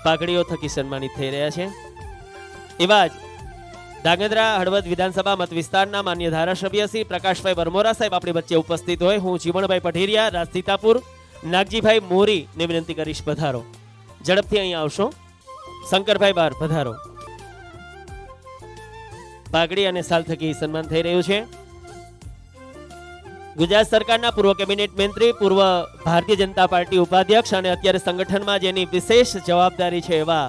પાઘડીઓ થકી સન્માનિત થઈ રહ્યા છે. એવા જ ધાંગધ્રા હળવદ વિધાનસભા મત વિસ્તારના માન્ય ધારાસભ્ય શ્રી પ્રકાશભાઈ બરમોરા સાહેબ આપણી વચ્ચે ઉપસ્થિત હોય. હું જીવણભાઈ પઢેરિયા, રાજસીતાપુર નાગજીભાઈ મોરી ને વિનંતી કરીશ પધારો. ઝડપથી અહીં આવશો. શંકરભાઈ બાર પધારો. પાઘડી અને સાલ થકી સન્માન થઈ રહ્યું છે. ગુજરાત સરકારના પૂર્વ કેબિનેટ મંત્રી, પૂર્વ ભારતીય જનતા પાર્ટી ઉપાધ્યક્ષ અને અત્યારે સંગઠનમાં જેની વિશેષ જવાબદારી છે એવા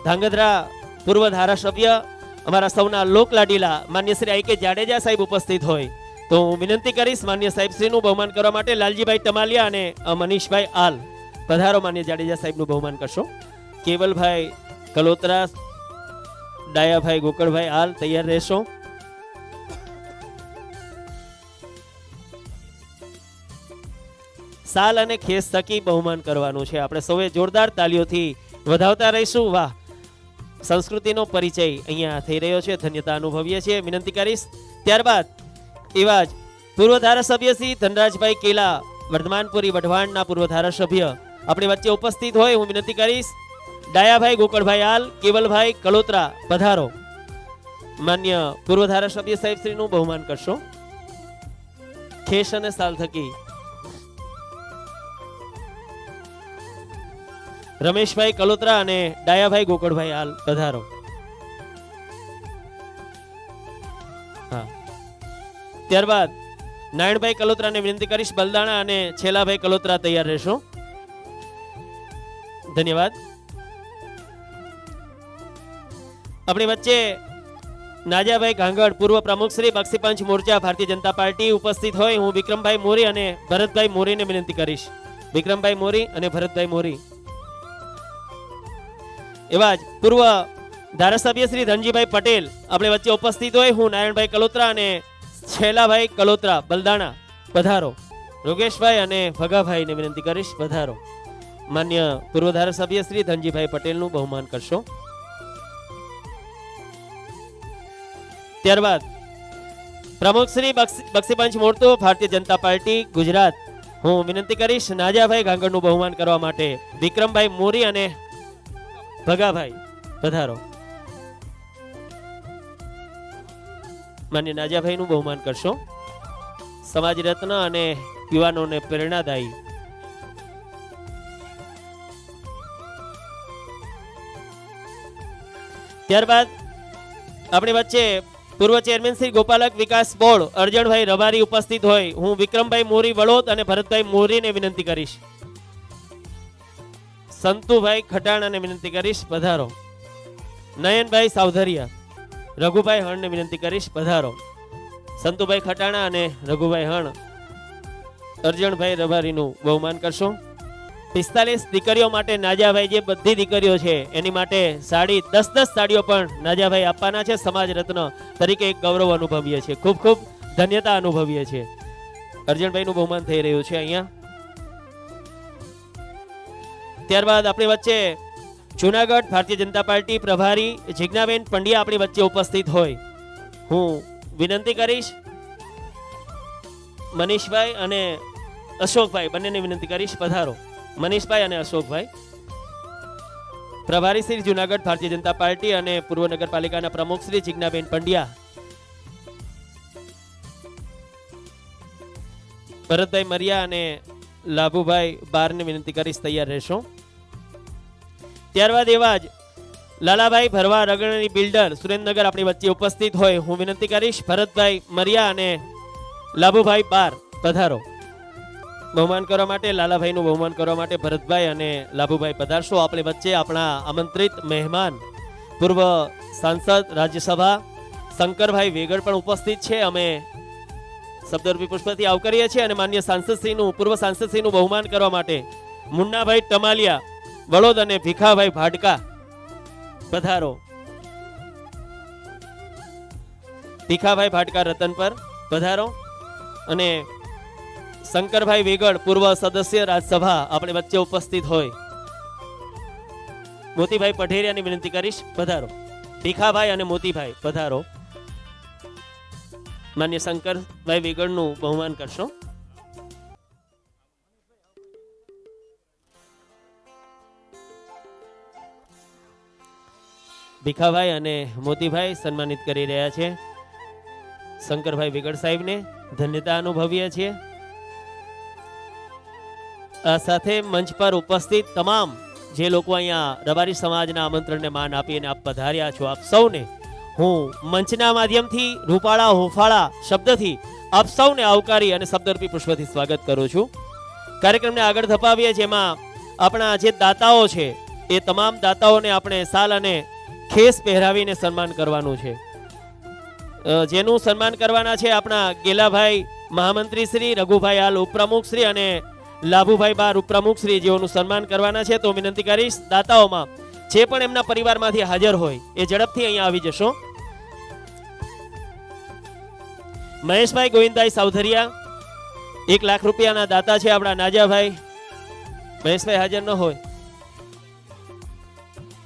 ધાંગધ્રા પૂર્વ ધારાસભ્ય અમારા સૌના લોકલાડીલા માન્ય શ્રી આઈ કે જાડેજા સાહેબ ઉપસ્થિત હોય તો હું વિનંતી કરીશ માન્ય સાહેબ શ્રીનું બહુમાન કરવા માટે લાલજીભાઈ ટમાલિયા અને મનીષભાઈ આલ પધારો. માન્ય જાડેજા સાહેબનું બહુમાન કરશો. કેવલભાઈ કલોત્રા, ડાયાભાઈ ગોકળભાઈ આલ તૈયાર રહેશો. સાલ અને ખેસ થકી બહુમાન કરવાનું છે. આપણે સૌએ જોરદાર તાલીઓથી વધાવતા રહીશું. વાહ, સંસ્કૃતિનો પરિચય અહીંયા થઈ રહ્યો છે, ધન્યતા અનુભવીએ છીએ. વિનંતી કરીશ. ત્યારબાદ એવા જ પૂર્વ ધારાસભ્ય શ્રી ધનરાજભાઈ કેલા, વર્ધમાનપુરી વઢવાણના પૂર્વ ધારાસભ્ય આપણી વચ્ચે ઉપસ્થિત હોય હું વિનંતી કરીશ. ડાયાભાઈ ગોકળભાઈ આલ, કેવલભાઈ કલોત્રા પધારો. માન્ય પૂર્વ ધારાસભ્ય સાહેબ શ્રીનું બહુમાન કરશો. ખેસ અને સાલ થકી રમેશભાઈ કલોત્રા અને ડાયાભાઈ ગોકળભાઈ હાલ પધારો. હા, ત્યારબાદ નારાયણભાઈ કલોત્રાને વિનંતી કરીશ. બલદાણા અને છેલાભાઈ કલોત્રા તૈયાર રહેશો. ધન્યવાદ. આપણી વચ્ચે નાજાભાઈ ગાંગડ, પૂર્વ પ્રમુખ શ્રી બક્ષીપંચ મોરચા ભારતીય જનતા પાર્ટી ઉપસ્થિત હોય હું વિક્રમભાઈ મોરી અને ભરતભાઈ મોરીને વિનંતી કરીશ. વિક્રમભાઈ મોરી અને ભરતભાઈ મોરી. એવા જ પૂર્વ ધારાસભ્ય શ્રી ધનજીભાઈ પટેલ આપણે વચ્ચે ઉપસ્થિત હોય હું નારાયણભાઈ કલોત્રા અને છેલાભાઈ કલોત્રા બલદાણા પધારો. યોગેશભાઈ અને ભગાભાઈને વિનંતી કરીશ પધારો. માન્ય પૂર્વ ધારાસભ્ય શ્રી ધનજીભાઈ પટેલનું બહુમાન કરશો. ત્યારબાદ પ્રમુખ શ્રી બક્ષીપંચ મોરતો ભારતીય જનતા પાર્ટી ગુજરાત હું વિનંતી કરીશ નાજાભાઈ ગાંગડનું બહુમાન કરવા માટે. વિક્રમભાઈ મોરી અને ભગાભાઈ પધારો. માન્ય નાજાભાઈનું બહુમાન કરશો. સમાજ રત્ન અને યુવાનોને પ્રેરણાદાયી. ત્યારબાદ આપણી વચ્ચે પૂર્વ ચેરમેન શ્રી ગોપાલક વિકાસ બોર્ડ અરજણભાઈ રબારી ઉપસ્થિત હોય હું વિક્રમભાઈ મોરી વડોદ અને ભરતભાઈ મોરીને વિનંતી કરીશ. સંતુભાઈ ખટાણાને વિનંતી કરીશ પધારો. નયનભાઈ સાવધરિયા, રઘુભાઈ હણને વિનંતી કરીશ પધારો. સંતુભાઈ ખટાણા અને રઘુભાઈ હણ અરજણભાઈ રબારીનું બહુમાન કરશો. 45 દીકરીઓ માટે નાજાભાઈ જે બધી દીકરીઓ છે એની માટે સાડી 10 સાડીઓ પણ નાજાભાઈ આપવાના છે. સમાજ રત્ન તરીકે એક ગૌરવ અનુભવીએ છીએ, ખૂબ ખૂબ ધન્યતા અનુભવીએ છીએ. અરજણભાઈનું બહુમાન થઈ રહ્યું છે અહીંયા. ત્યારબાદ આપણી વચ્ચે જુનાગઢ ભારતીય જનતા પાર્ટી પ્રભારી જિજ્ઞાબેન પંડ્યા આપણી વચ્ચે ઉપસ્થિત હોય હું વિનંતી કરીશ. મનીષભાઈ અને અશોકભાઈ બંનેને વિનંતી કરીશ પધારો. મનીષભાઈ અને અશોકભાઈ પ્રભારી શ્રી જુનાગઢ ભારતીય જનતા પાર્ટી અને પૂર્વ નગરપાલિકાના પ્રમુખ શ્રી જિજ્ઞાબેન પંડ્યા. ભરતભાઈ મરિયા અને લાભુભાઈ બારને વિનંતી કરીશ તૈયાર રહેશો. ત્યારબાદ એવા જ લાલાભાઈ ભરવા રગણની બિલ્ડર સુરેન્દ્રનગર આપણી વચ્ચે ઉપસ્થિત હોય હું વિનંતી કરીશ. ભરતભાઈ મરિયા અને લાભુભાઈ બાર પધારો. બહુમાન કરવા માટે લાલાભાઈનું બહુમાન કરવા માટે ભરતભાઈ અને લાભુભાઈ પધારશો. આપણી વચ્ચે આપણા આમંત્રિત મહેમાન પૂર્વ સાંસદ રાજ્યસભા શંકરભાઈ વેગડ પણ ઉપસ્થિત છે. અમે શબ્દરૂપી પુષ્પથી આવકારીએ છીએ અને માન્ય સાંસદશ્રીનું પૂર્વ સાંસદશ્રીનું બહુમાન કરવા માટે મુન્નાભાઈ ટમાલિયા વડોદ અને ભીખાભાઈ ભાડકા પધારો. ભીખાભાઈ ભાડકા રતન પર પધારો અને શંકરભાઈ વેગડ પૂર્વ સદસ્ય રાજ્યસભા આપણે વચ્ચે ઉપસ્થિત હોય મોતીભાઈ પઢેરિયાની વિનંતી કરીશ પધારો. ભીખાભાઈ અને મોતીભાઈ પધારો. માન્ય શંકરભાઈ વેગડનું બહુમાન કરશો. ભીખાભાઈ અને મોતીભાઈ સન્માનિત કરી રહ્યા છે શંકરભાઈ વેગડ સાહેબને. ધન્યતા અનુભવીએ છીએ. આ સાથે મંચ પર ઉપસ્થિત તમામ જે લોકો અહીંયા રબારી સમાજના આમંત્રણને માન આપીને આપ પધાર્યા છો, આપ સૌને હું મંચના માધ્યમથી રૂપાળા હોફાળા શબ્દથી આપ સૌને આવકારી અને શબ્દરૂપી પુષ્પથી સ્વાગત કરું છું. કાર્યક્રમને આગળ ધપાવીએ, જેમાં આપણા જે દાતાઓ છે એ તમામ દાતાઓને આપણે શાલ અને ખેસ પહેરાવીને સન્માન કરવાનું છે. જેનું સન્માન કરવાના છે આપણા ગેલાભાઈ મહામંત્રી શ્રી, રઘુભાઈ હાલ ઉપપ્રમુખ શ્રી અને લાભુભાઈ બાર ઉપપ્રમુખ શ્રી, જેઓનું સન્માન કરવાના છે. તો વિનંતી કરીશ દાતાઓમાં જે પણ એમના પરિવારમાંથી હાજર હોય એ ઝડપથી અહીંયા આવી જશો. મહેશભાઈ ગોવિંદભાઈ સાવધરિયા 1 લાખ રૂપિયાના દાતા છે આપણા નાજાભાઈ. મહેશભાઈ હાજર ન હોય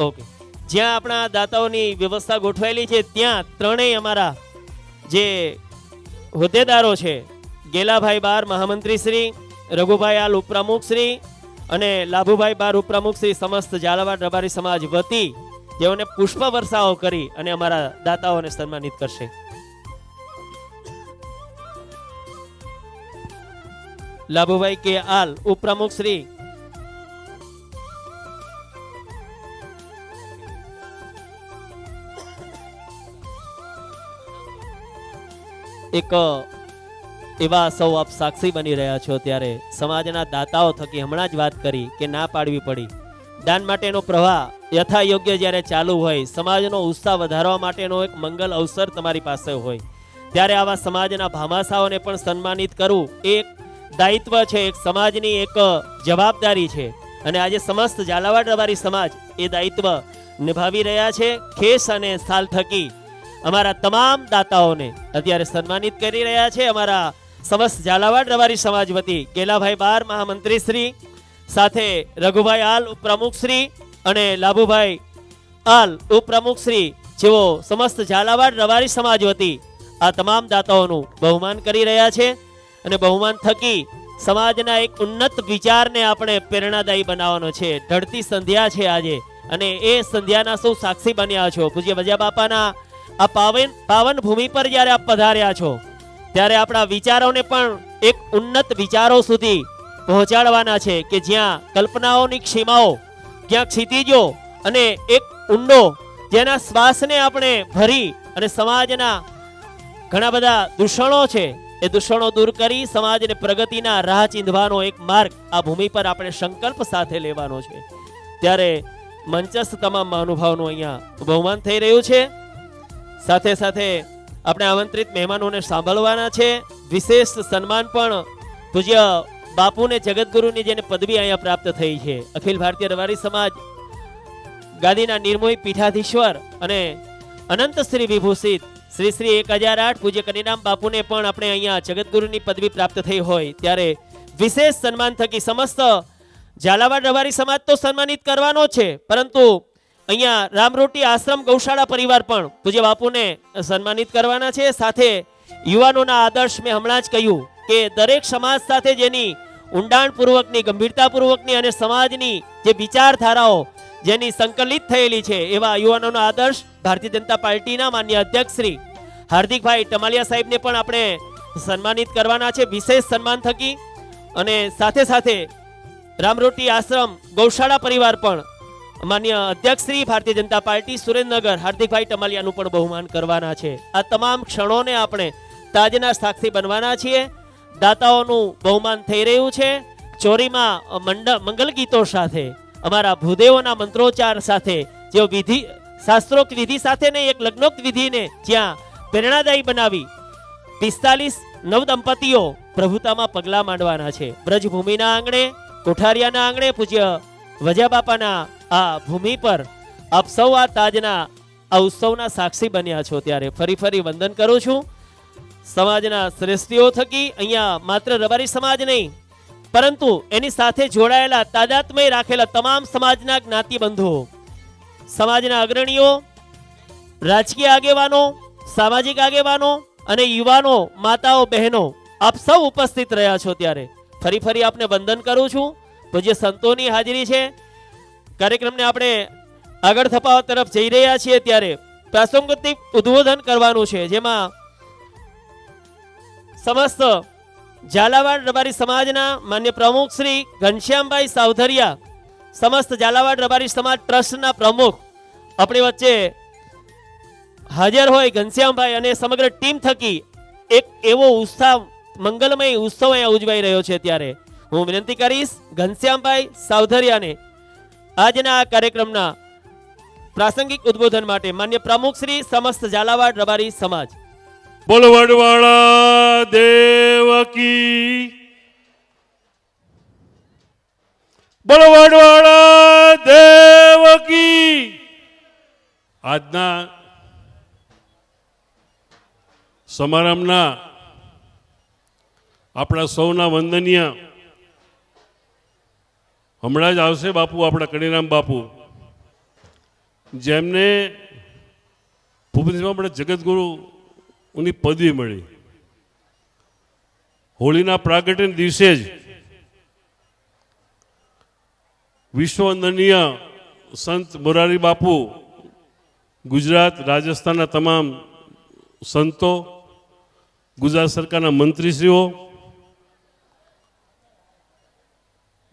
ઓકે. જ્યાં આપણા દાતાઓની વ્યવસ્થા ગોઠવાયેલી છે ત્યાં ત્રણેય અમારા જે હોદ્દેદારો છે, ગેલાભાઈ બાર મહામંત્રી શ્રી, રઘુભાઈ હાલ ઉપપ્રમુખ શ્રી અને લાભુભાઈ બાર ઉપપ્રમુખ શ્રી, સમસ્ત ઝાલાવાડ રબારી સમાજ વતી જેઓને પુષ્પ વર્ષાઓ કરી અને અમારા દાતાઓને સન્માનિત કરશે. લાભુભાઈ કે હાલ ઉપપ્રમુખ શ્રી, એક એવા સૌ આપ સાક્ષી બની રહ્યા છો ત્યારે સમાજના દાતાઓ થકી હમણાં જ વાત કરી કે ના પાડવી પડી. દાન માટેનો પ્રવાહ યથા યોગ્ય જ્યારે ચાલુ હોય, સમાજનો ઉત્સાહ વધારવા માટેનો એક મંગલ અવસર તમારી પાસે હોય, ત્યારે આવા સમાજના ભામાશાઓને પણ સન્માનિત કરવું એક દાયિત્વ છે, એક સમાજની એક જવાબદારી છે. અને આજે સમસ્ત ઝાલાવાડ રબારી સમાજ એ દાયિત્વ નિભાવી રહ્યા છે. ખેસ અને સાલ થકી અમારા તમામ દાતાઓને અત્યારે સન્માનિત કરી રહ્યા છે. અમારા સમસ્ત ઝાલાવાડ રબારી સમાજ વતી ગેલાભાઈ બાર મહામંત્રી શ્રી સાથે રઘુભાઈ હાલ ઉપપ્રમુખ શ્રી અને લાભુભાઈ હાલ ઉપપ્રમુખ શ્રી, જેઓ સમસ્ત ઝાલાવાડ રબારી સમાજ વતી આ તમામ દાતાઓનું બહુમાન કરી રહ્યા છે. અને બહુમાન થકી સમાજના એક ઉન્નત વિચારને આપણે પ્રેરણાદાયી બનાવવાનો છે. ઢળતી સંધ્યા છે આજે અને એ સંધ્યાના સૌ સાક્ષી બન્યા છો. પૂજ્ય વજા બાપાના આ પાવન ભૂમિ પર જ્યારે આપ પધાર્યા છો ત્યારે આપણા વિચારોને પણ એક ઉન્નત વિચારો સુધી પહોંચાડવાના છે કે જ્યાં કલ્પનાઓની સીમાઓ, જ્યાં ક્ષિતિજો અને એક ઊંડો જેના શ્વાસને આપણે ભરી અને સમાજના ઘણા બધા દૂષણો છે એ દૂષણો દૂર કરી સમાજને પ્રગતિના રાહ ચીંધવાનો એક માર્ગ આ ભૂમિ પર આપણે સંકલ્પ સાથે લેવાનો છે. ત્યારે મંચસ્થ તમામ મહાનુભાવોનું અહીંયા બહુમાન થઈ રહ્યું છે. સાથે સાથે આપણે આમંત્રિત મહેમાનોને સાંભળવાના છે. વિશેષ સન્માન પણ પૂજ્ય બાપુને જગતગુરુની જેને પદવી અહીંયા પ્રાપ્ત થઈ છે, અખિલ ભારતીય રબારી સમાજ ગાદીના નિર્મોહી પીઠાધીશ્વર અને અનંત શ્રી વિભૂષિત શ્રી શ્રી 1008 પૂજ્ય કનીરામ બાપુને પણ આપણે અહીંયા જગતગુરુની પદવી પ્રાપ્ત થઈ હોય ત્યારે વિશેષ સન્માન થકી સમસ્ત ઝાલાવાડ રબારી સમાજ તો સન્માનિત કરવાનો છે, પરંતુ અહીંયા રામરોટી આશ્રમ ગૌશાળા પરિવાર પણ પૂજ્ય બાપુને સન્માનિત કરવાના છે. સાથે યુવાનોના આદર્શ મેં હમણાં જ કહ્યું કે દરેક સમાજ સાથે જેની ઊંડાણપૂર્વકની, ગંભીરતાપૂર્વકની અને સમાજની જે વિચારધારાઓ જેની સંકલિત થયેલી છે એવા યુવાનોના આદર્શ ભારતીય જનતા પાર્ટીના માન્ય અધ્યક્ષ શ્રી હાર્દિકભાઈ ટમાલિયા સાહેબને પણ આપણે સન્માનિત કરવાના છે વિશેષ સન્માન થકી. અને સાથે સાથે રામરોટી આશ્રમ ગૌશાળા પરિવાર પણ માન્ય અધ્યક્ષ શ્રી ભારતીય જનતા પાર્ટી સુરેન્દ્રનગર હાર્દિકભાઈ ટમાલિયાનું પણ બહુમાન કરવાના છે. આ તમામ ક્ષણોને આપણે તાજના સાક્ષી બનવાના છીએ. દાતાઓનું બહુમાન થઈ રહ્યું છે. ચોરીમાં મંગલ ગીતો સાથે, અમારા ભૂદેવોના મંત્રોચ્ચાર સાથે, જેઓ વિધિ શાસ્ત્રોક્ત વિધિ સાથે ને એક લગ્નોક્ત વિધિને જ્યાં પ્રેરણાદાયી બનાવી 45 નવ દંપતીઓ પ્રભુતામાં પગલા માંડવાના છે. બ્રજભૂમિના આંગણે, કોઠારિયાના આંગણે, પૂજ્ય વજા બાપાના આ ભૂમિ પર આપ સૌ આ તાજના આ ઉત્સવના સાક્ષી બન્યા છો ત્યારે ફરી વંદન કરું છું. સમાજના શ્રેષ્ઠીઓ થકી અહીંયા માત્ર રબારી સમાજ નહીં પરંતુ એની સાથે જોડાયેલા તાદાત્મ્ય રાખેલા તમામ સમાજના જ્ઞાતિ બંધુઓ, સમાજના અગ્રણીઓ, રાજકીય આગેવાનો, સામાજિક આગેવાનો અને યુવાનો, માતાઓ, બહેનો આપ સૌ ઉપસ્થિત રહ્યા છો ત્યારે ફરી આપને વંદન કરું છું. પૂજ્ય સંતોની હાજરી છે. કાર્યક્રમને આપણે આગળ ધપાવવા તરફ જઈ રહ્યા છીએ ત્યારે પ્રાસંગિક ઉદ્બોધન કરવાનું છે, જેમાં સમસ્ત ઝાલાવાડ રબારી સમાજના માન્ય પ્રમુખ શ્રી ઘનશ્યામભાઈ સાવધરિયા, સમસ્ત ઝાલાવાડ રબારી સમાજ ટ્રસ્ટના પ્રમુખ આપણી વચ્ચે હાજર હોય ઘનશ્યામભાઈ અને સમગ્ર ટીમ થકી એક એવો ઉત્સાહ, મંગલમય ઉત્સવ અહીંયા ઉજવાઈ રહ્યો છે. ત્યારે હું વિનંતી કરીશ ઘનશ્યામભાઈ સાવધરિયાને આજના આ કાર્યક્રમના પ્રાસંગિક ઉદ્બોધન માટે માન્ય પ્રમુખ શ્રી સમસ્ત ઝાલાવાડ રબારી સમાજ. બોલો વડવાળા દેવ કી, બોલો વડવાળા દેવ કી. આજના સમારંભના આપણા સૌના વંદનીય હમણાં જ આવશે બાપુ, આપણા કણીરામ બાપુ, જેમને ભૂપેન્દ્રમાં આપણે જગતગુરુની પદવી મળી. હોળીના પ્રાગટ્યના દિવસે જ વિશ્વવંદનીય સંત મોરારી બાપુ, ગુજરાત રાજસ્થાનના તમામ સંતો, ગુજરાત સરકારના મંત્રીશ્રીઓ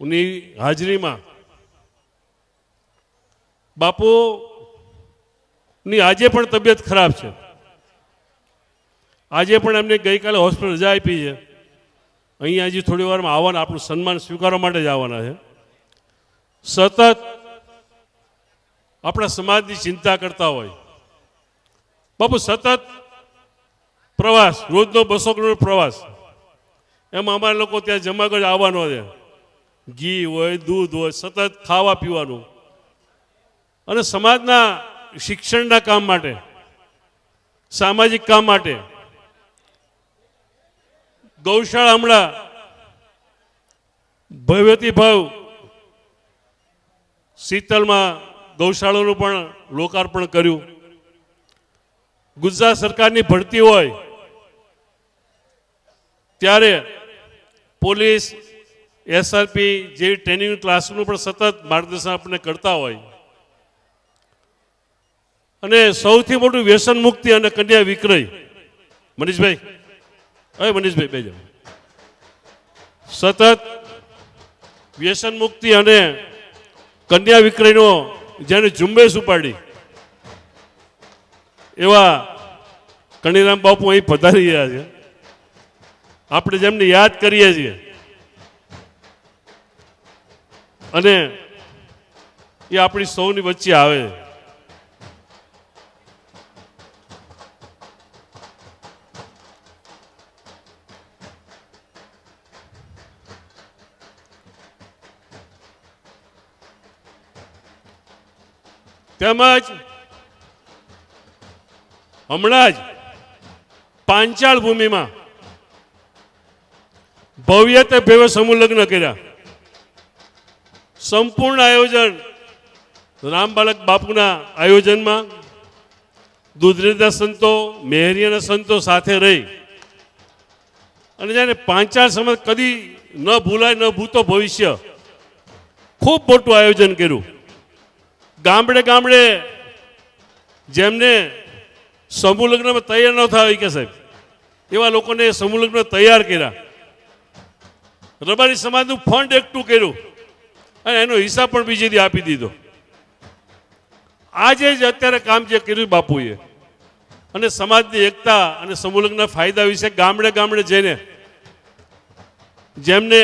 ની હાજરીમાં બાપુની આજે પણ તબિયત ખરાબ છે. આજે પણ એમને ગઈકાલે હોસ્પિટલ રજા આપી છે. અહીંયા હજી થોડી વારમાં આવવાના, આપણું સન્માન સ્વીકારવા માટે જ આવવાના છે. સતત આપણા સમાજની ચિંતા કરતા હોય બાપુ. સતત પ્રવાસ, રોજનો 200 કિલોમીટર પ્રવાસ, એમાં અમારા લોકો ત્યાં જમાગઢ આવવાનો છે. ઘી હોય, દૂધ હોય, સતત ખાવા પીવાનું, અને સમાજના શિક્ષણના કામ માટે, સામાજિક કામ માટે ગૌશાળા હમણાં ભવ્યથી ભાવ શીતલમાં ગૌશાળાનું પણ લોકાર્પણ કર્યું. ગુજરાત સરકારની ભરતી હોય ત્યારે પોલીસ, એસઆરપી જેવી ટ્રેનિંગ ક્લાસનું પણ સતત માર્ગદર્શન આપણે કરતા હોય. અને સૌથી મોટું વ્યસન મુક્તિ અને કન્યા વિક્રય. મનીષભાઈ, હવે મનીષભાઈ બે જાઓ. સતત વ્યસન મુક્તિ અને કન્યા વિક્રયનો જેને ઝુંબેશ ઉપાડી એવા કણીરામ બાપુ અહીં પધારી રહ્યા છે. આપણે જેમને યાદ કરીએ છીએ અને એ આપણી સૌની વચ્ચે આવે છે. તેમજ હમણાં જ પાંચાળ ભૂમિમાં ભવ્ય તે ભવ્ય સમૂહ લગ્ન કર્યા. સંપૂર્ણ આયોજન રામબાલક બાપુના આયોજનમાં દૂધરેજના સંતો, મેહરિયાના સંતો સાથે રહી અને જ્યારે પાંચાળ સમાજ કદી ન ભૂલાય, ન ભૂતો ભવિષ્ય, ખૂબ મોટું આયોજન કર્યું. ગામડે ગામડે જેમને સમૂહ લગ્નમાં તૈયાર ન થાય કે સાહેબ, એવા લોકોને સમૂહ લગ્ન તૈયાર કર્યા. રબારી સમાજનું ફંડ એકઠું કર્યું અને એનો હિસાબ પણ બીજે દી આપી દીધો. આજે જ અત્યારે કામ જે કર્યું બાપુએ, અને સમાજની એકતા અને સમૂહ લગ્નના ફાયદા વિશે ગામડે ગામડે જઈને જેમને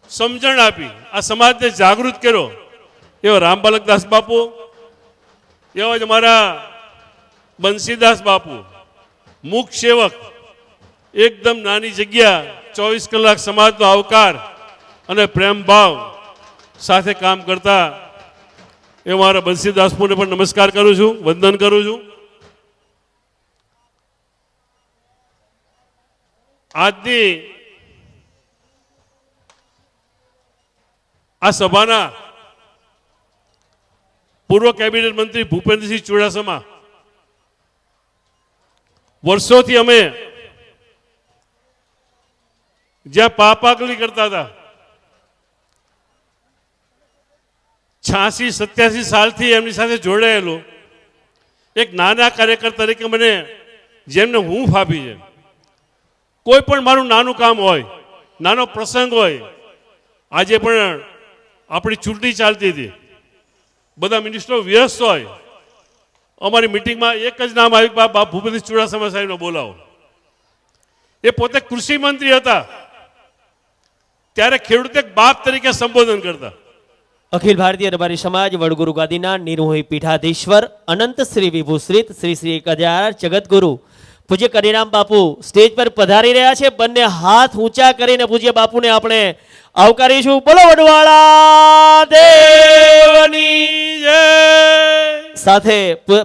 સમજણ આપી, આ સમાજને જાગૃત કર્યો, એવા રામબાલકદાસ બાપુ, એવા જ અમારા બંસીદાસ બાપુ, મુખ સેવક, એકદમ નાની જગ્યા, 24 કલાક સમાજનો આવકાર અને પ્રેમ ભાવ સાથે કામ કરતા એ મારા બંસીદાસપુને પણ નમસ્કાર કરું છું, વંદન કરું છું. આજની આ સભાના પૂર્વ કેબિનેટ મંત્રી ભૂપેન્દ્રસિંહ ચુડાસમા, વર્ષોથી અમે જ્યાં પાપાકલી કરતા હતા, 86-87 સાલથી એમની સાથે જોડાયેલો એક નાના કાર્યકર તરીકે મને જેમને હૂંફ આપી છે, કોઈ પણ મારું નાનું કામ હોય, નાનો પ્રસંગ હોય, આજે પણ આપણી ચૂંટણી ચાલતી હતી, બધા મિનિસ્ટરો વ્યસ્ત હોય, અમારી મિટિંગમાં એક જ નામ આવ્યું કે બાપ ભૂપેન્દ્ર ચુડાસમા સાહેબને બોલાવો. એ પોતે કૃષિ મંત્રી હતા, ત્યારે ખેડૂતે બાપ તરીકે સંબોધન કરતા. અખિલ ભારતીય રબારી સમાજ વડગુરુ ગાદીના નિર્મોહી પીઠાધીશ્વર અનંત શ્રી વિભૂશ્રીત શ્રી શ્રી 1000 જગતગુરુ પૂજ્ય કનીરામ બાપુ સ્ટેજ પર પધારી રહ્યા છે. બંને હાથ ઊંચા કરીને પૂજ્ય બાપુને આપણે આવકારીશું. બોલો વડવાળા દેવની જય. સાથે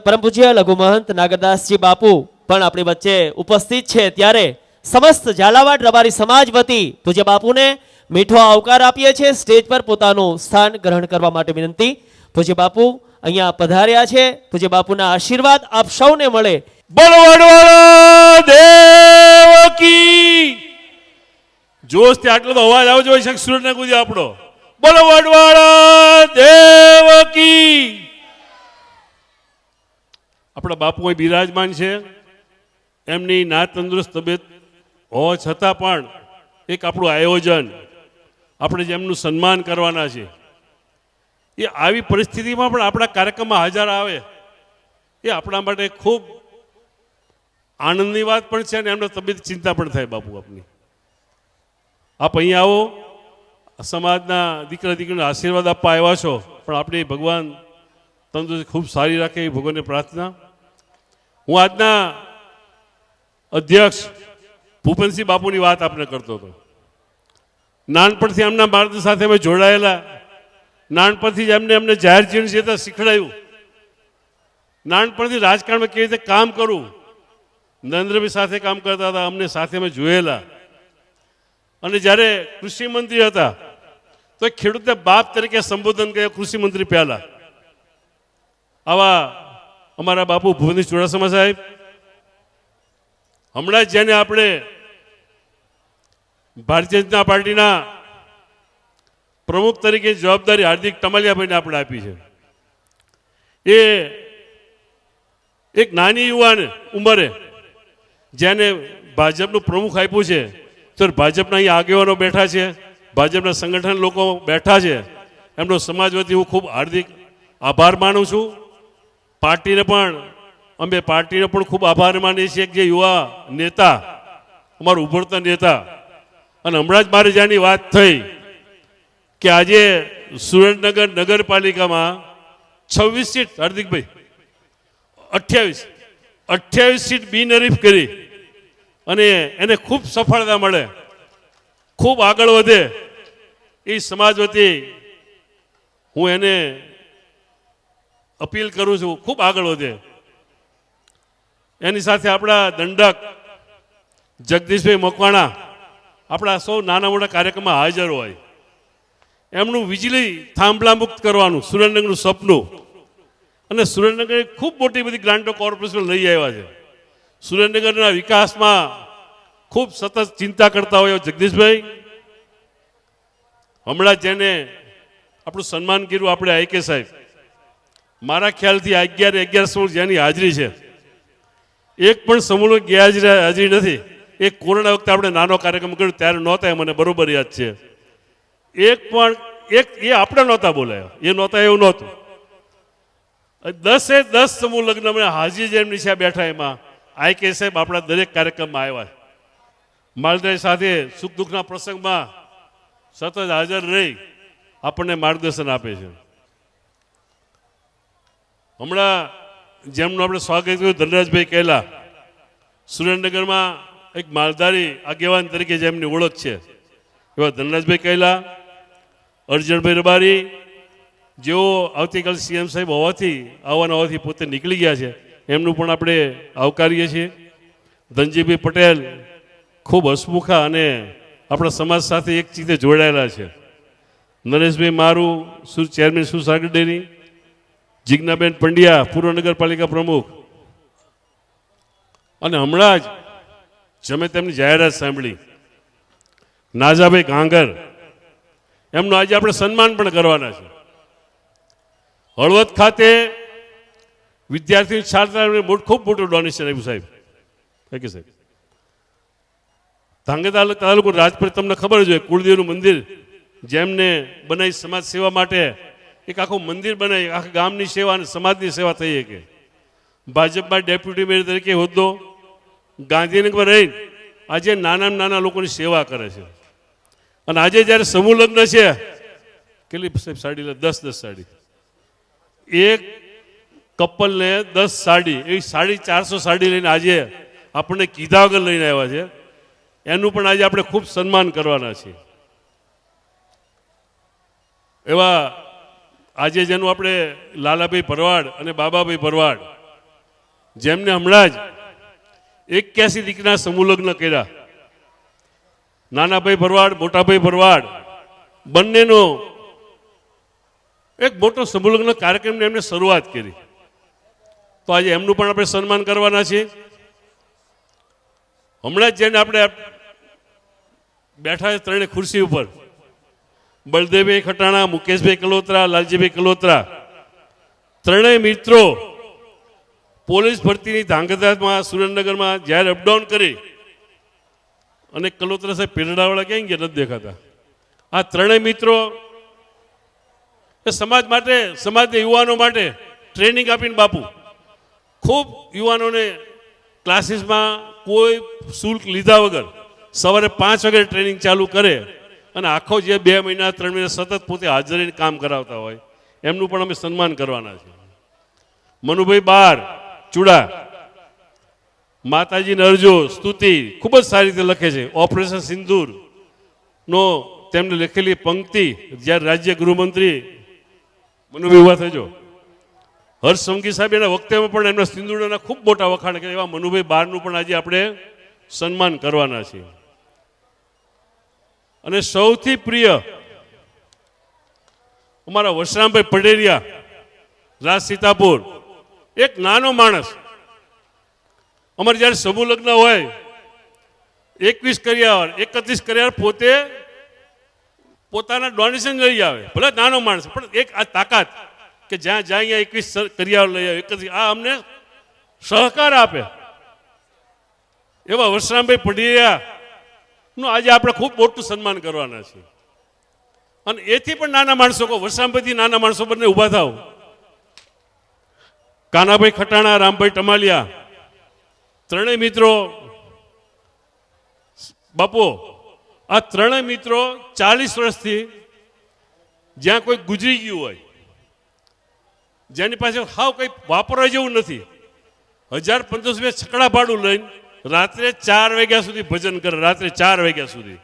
પરમ પૂજ્ય લઘુ મહંત નાગરદાસજી બાપુ પણ આપણી વચ્ચે ઉપસ્થિત છે. ત્યારે સમસ્ત ઝાલાવાડ રબારી સમાજ વતી પૂજ્ય બાપુને મીઠો આવકાર આપીએ છીએ. સ્ટેજ પર પોતાનું સ્થાન ગ્રહણ કરવા માટે વિનંતી. પૂજ્ય બાપુ અહીંયા પધાર્યા છે. પૂજ્ય બાપુના આશીર્વાદ આપ સૌને મળે. બોલો વડવાળા દેવ કી. જોશથી આટલો તો અવાજ આવજો હોય છે સુરત ને ગુજે આપણો. બોલો વડવાળા દેવ કી. આપણા બાપુ અહીં બિરાજમાન છે. એમની ના તંદુરસ્ત તબિયત હોવા છતાં પણ એક આપણું આયોજન, આપણે જેમનું સન્માન કરવાના છે, એ આવી પરિસ્થિતિમાં પણ આપણા કાર્યક્રમમાં હાજર આવે એ આપણા માટે ખૂબ આનંદની વાત પણ છે અને એમને તબિયત ચિંતા પણ થાય. બાપુ આપની આપ અહીંયા આવો, સમાજના દીકરા દીકરીને આશીર્વાદ આપવા આવ્યા છો, પણ આપણે ભગવાન તંદુરસ્તી ખૂબ સારી રાખે એ ભગવાનને પ્રાર્થના. હું આજના અધ્યક્ષ ભૂપેન્દ્રસિંહ બાપુની વાત આપને કરતો હતો. નાનપણથી એમના માર્ગ સાથે અમે જોડાયેલા, નાનપણથી જ અમને જાહેર જીવન જીવતા શીખડાયું, નાનપણથી રાજકારણમાં કેવી રીતે કામ કરવું, નરેન્દ્રભાઈ સાથે કામ કરતા હતા, અમને સાથે અમે જોયેલા. અને જ્યારે કૃષિ મંત્રી હતા તો ખેડૂતને બાપ તરીકે સંબોધન કર્યા, કૃષિ મંત્રી પહેલા. આવા અમારા બાપુ ભૂપેન્દ્ર ચુડાસમા સાહેબ, હમણાં જ જેને આપણે ભારતીય જનતા પાર્ટીના પ્રમુખ તરીકે જવાબદારી હાર્દિક ટમાલિયાભાઈને આપણે આપી છે. એ એક નાની યુવાન ઉંમરે જેને ભાજપનું પ્રમુખ આપ્યું છે, તો ભાજપના અહીંયા આગેવાનો બેઠા છે, ભાજપના સંગઠન લોકો બેઠા છે, એમનો સમાજ વતી હું ખૂબ હાર્દિક આભાર માનું છું. પાર્ટીને પણ ખૂબ આભાર માનીએ છીએ કે જે યુવા નેતા, અમારું ઉભરતા નેતા. અને હમણાં જ મારે જ્યાંની વાત થઈ કે આજે સુરેન્દ્રનગર નગરપાલિકામાં 26 સીટ, હાર્દિકભાઈ 28 સીટ બિનહરીફ કરી અને એને ખૂબ સફળતા મળે, ખૂબ આગળ વધે એ સમાજ વતી હું એને અપીલ કરું છું, ખૂબ આગળ વધે. એની સાથે આપણા દંડક જગદીશભાઈ મકવાણા આપણા સૌ નાના મોટા કાર્યક્રમમાં હાજર હોય. એમનું વીજળી થાંભલા મુક્ત કરવાનું સુરેન્દ્રનગરનું સપનું, અને સુરેન્દ્રનગર ખૂબ મોટી બધી ગ્રાન્ટો કોર્પોરેશન લઈ આવ્યા છે. સુરેન્દ્રનગરના વિકાસમાં ખૂબ સતત ચિંતા કરતા હોય જગદીશભાઈ. હમણાં જેને આપણું સન્માન કર્યું આપણે આઈકે સાહેબ, મારા ખ્યાલથી 11 સમૂહ જેની હાજરી છે, એક પણ સમૂહનો ગેરહાજરી નથી. એક કોરોના વખતે આપણે નાનો કાર્યક્રમ કર્યો ત્યારે નહોતા, મને બરોબર યાદ છે. એ આપણે નહોતા બોલાયા, એ નહોતા એવું નહોતું. 10 સમૂહ લગ્ન હાજરી જેમની છે બેઠા, એમાં આઈકે સાહેબ આપણા દરેક કાર્યક્રમમાં આવ્યા. માલધારી સાથે સુખ દુઃખના પ્રસંગમાં સતત હાજર રહી આપણને માર્ગદર્શન આપે છે. હમણાં જેમનું આપણે સ્વાગત કર્યું ધનરાજભાઈ કહેલા, સુરેન્દ્રનગરમાં એક માલધારી આગેવાન તરીકે જેમની ઓળખ છે એવા ધનરાજભાઈ કહેલા, અર્જણભાઈ રબારી, જેઓ આવતીકાલ સીએમ સાહેબ આવવાથી પોતે નીકળી ગયા છે, એમનું પણ આપણે આવકારીએ છીએ. ધનજીભાઈ પટેલ ખૂબ હસમુખા અને આપણા સમાજ સાથે એક ચીતે જોડાયેલા છે. નરેશભાઈ મારું ચેરમેન સુસાગર ડેરી, જિજ્ઞાબેન પંડ્યા પૂર્વ નગરપાલિકા પ્રમુખ, અને હમણાં જ અમે તેમની જાહેરાત સાંભળી નાજાભાઈ ગાંગર, એમનું આજે આપણે સન્માન પણ કરવાના છે. હળવદ ખાતે વિદ્યાર્થી છાત્રાઓને ખૂબ મોટું ડોનેશન આપ્યું સાહેબ. થેન્ક યુ સાહેબ. ધાંગધ્રા તાલુકો રાજપુર તમને ખબર જ હોય, કુળદેવનું મંદિર જેમને બનાવી સમાજ સેવા માટે એક આખું મંદિર બનાવી, આખા ગામની સેવા અને સમાજની સેવા થઈ શકે. ભાજપમાં ડેપ્યુટી મેયર તરીકે હોદ્દો, ગાંધીનગરમાં રહી આજે નાનામાં નાના લોકોની સેવા કરે છે. અને આજે જ્યારે સમૂહ લગ્ન છે, કેટલી સાડી લે? 10 સાડી. એક કપલને 10 સાડી, એવી 450 સાડી લઈને આજે આપણને કીધા વગર લઈને આવ્યા છે. એનું પણ આજે આપણે ખૂબ સન્માન કરવાના છીએ. એવા આજે જેનું આપણે લાલાભાઈ ભરવાડ અને બાબાભાઈ ભરવાડ, જેમને હમણાં જ 81 દીકરીના સમૂહ લગ્ન કર્યા. નાનાભાઈ ભરવાડ, મોટાભાઈ ભરવાડ બંનેનો એક મોટો સમૂહ લગ્ન કાર્યક્રમની એમને શરૂઆત કરી. તો આજે એમનું પણ આપણે સન્માન કરવાના છીએ. હમણાં જ જેને આપણે બેઠા છે ત્રણે ખુરશી ઉપર, બળદેવભાઈ ખટાણા, મુકેશભાઈ કલોત્રા, લાલજીભાઈ કલોત્રા, ત્રણેય મિત્રો પોલીસ ભરતીની ધાંગધ્રામાં, સુરેન્દ્રનગરમાં જ્યારે અપડાઉન કરી અને કલોત્રા સાહેબ પેરડાવાળા ક્યાં ગયા? નથી દેખાતા. આ ત્રણેય મિત્રો એ સમાજ માટે, સમાજના યુવાનો માટે ટ્રેનિંગ આપીને બાપુ ખૂબ યુવાનોને ક્લાસીસમાં કોઈ શુલ્ક લીધા વગર સવારે 5 વાગે ટ્રેનિંગ ચાલુ કરે અને આખો જે 2 મહિના 3 મહિના સતત પોતે હાજરીને કામ કરાવતા હોય, એમનું પણ અમે સન્માન કરવાના છે. મનુભાઈ બાર ચુડા, માતાજીને અરજો સ્તુતિ ખૂબ જ સારી રીતે લખે છે. ઓપરેશન સિંદૂર નો તેમને લખેલી પંક્તિ, જ્યારે રાજ્ય ગૃહમંત્રી મનુભાઈ ઉભા થજો, હર્ષ સંઘવી સાહેબ એના વખતેમાં પણ એમના સિંદૂરના ખૂબ મોટા વખાણ કરે. એવા મનુભાઈ બારનું પણ આજે આપણે સન્માન કરવાના છીએ. અને સૌથી પ્રિય અમારા વશરામભાઈ પટેરિયા, રાજ સીતાપુર, એક નાનો માણસ. અમારે જ્યારે સમૂહ લગ્ન હોય 21 કરિયાવર 31 કરિયાવર પોતે પોતાના ડોનેશન લઈ આવે, ભલે નાનો માણસ, પણ એક આ તાકાત કે જ્યાં જ્યાં અહીંયા 21 કરિયાવર લઈ આવે, 31, આ અમને સહકાર આપે. એવા વશરામભાઈ પટેરિયા નું આજે આપણે ખૂબ મોટું સન્માન કરવાના છે. અને એથી પણ નાના માણસો, કહો વશરામભાઈથી નાના માણસો બંને ઊભા થાવ. કાનાભાઈ ખટાણા, રામભાઈ ટમાલિયા, ત્રણેય મિત્રો બાપુ, આ ત્રણેય મિત્રો 40 વર્ષથી જ્યાં કોઈ ગુજરી ગયું હોય, જેની પાસે હાવ કંઈ વાપરવા જેવું નથી, 1500 છકડા ભાડું લઈને રાત્રે 4 વાગ્યા સુધી ભજન કરે, રાત્રે 4 વાગ્યા સુધી,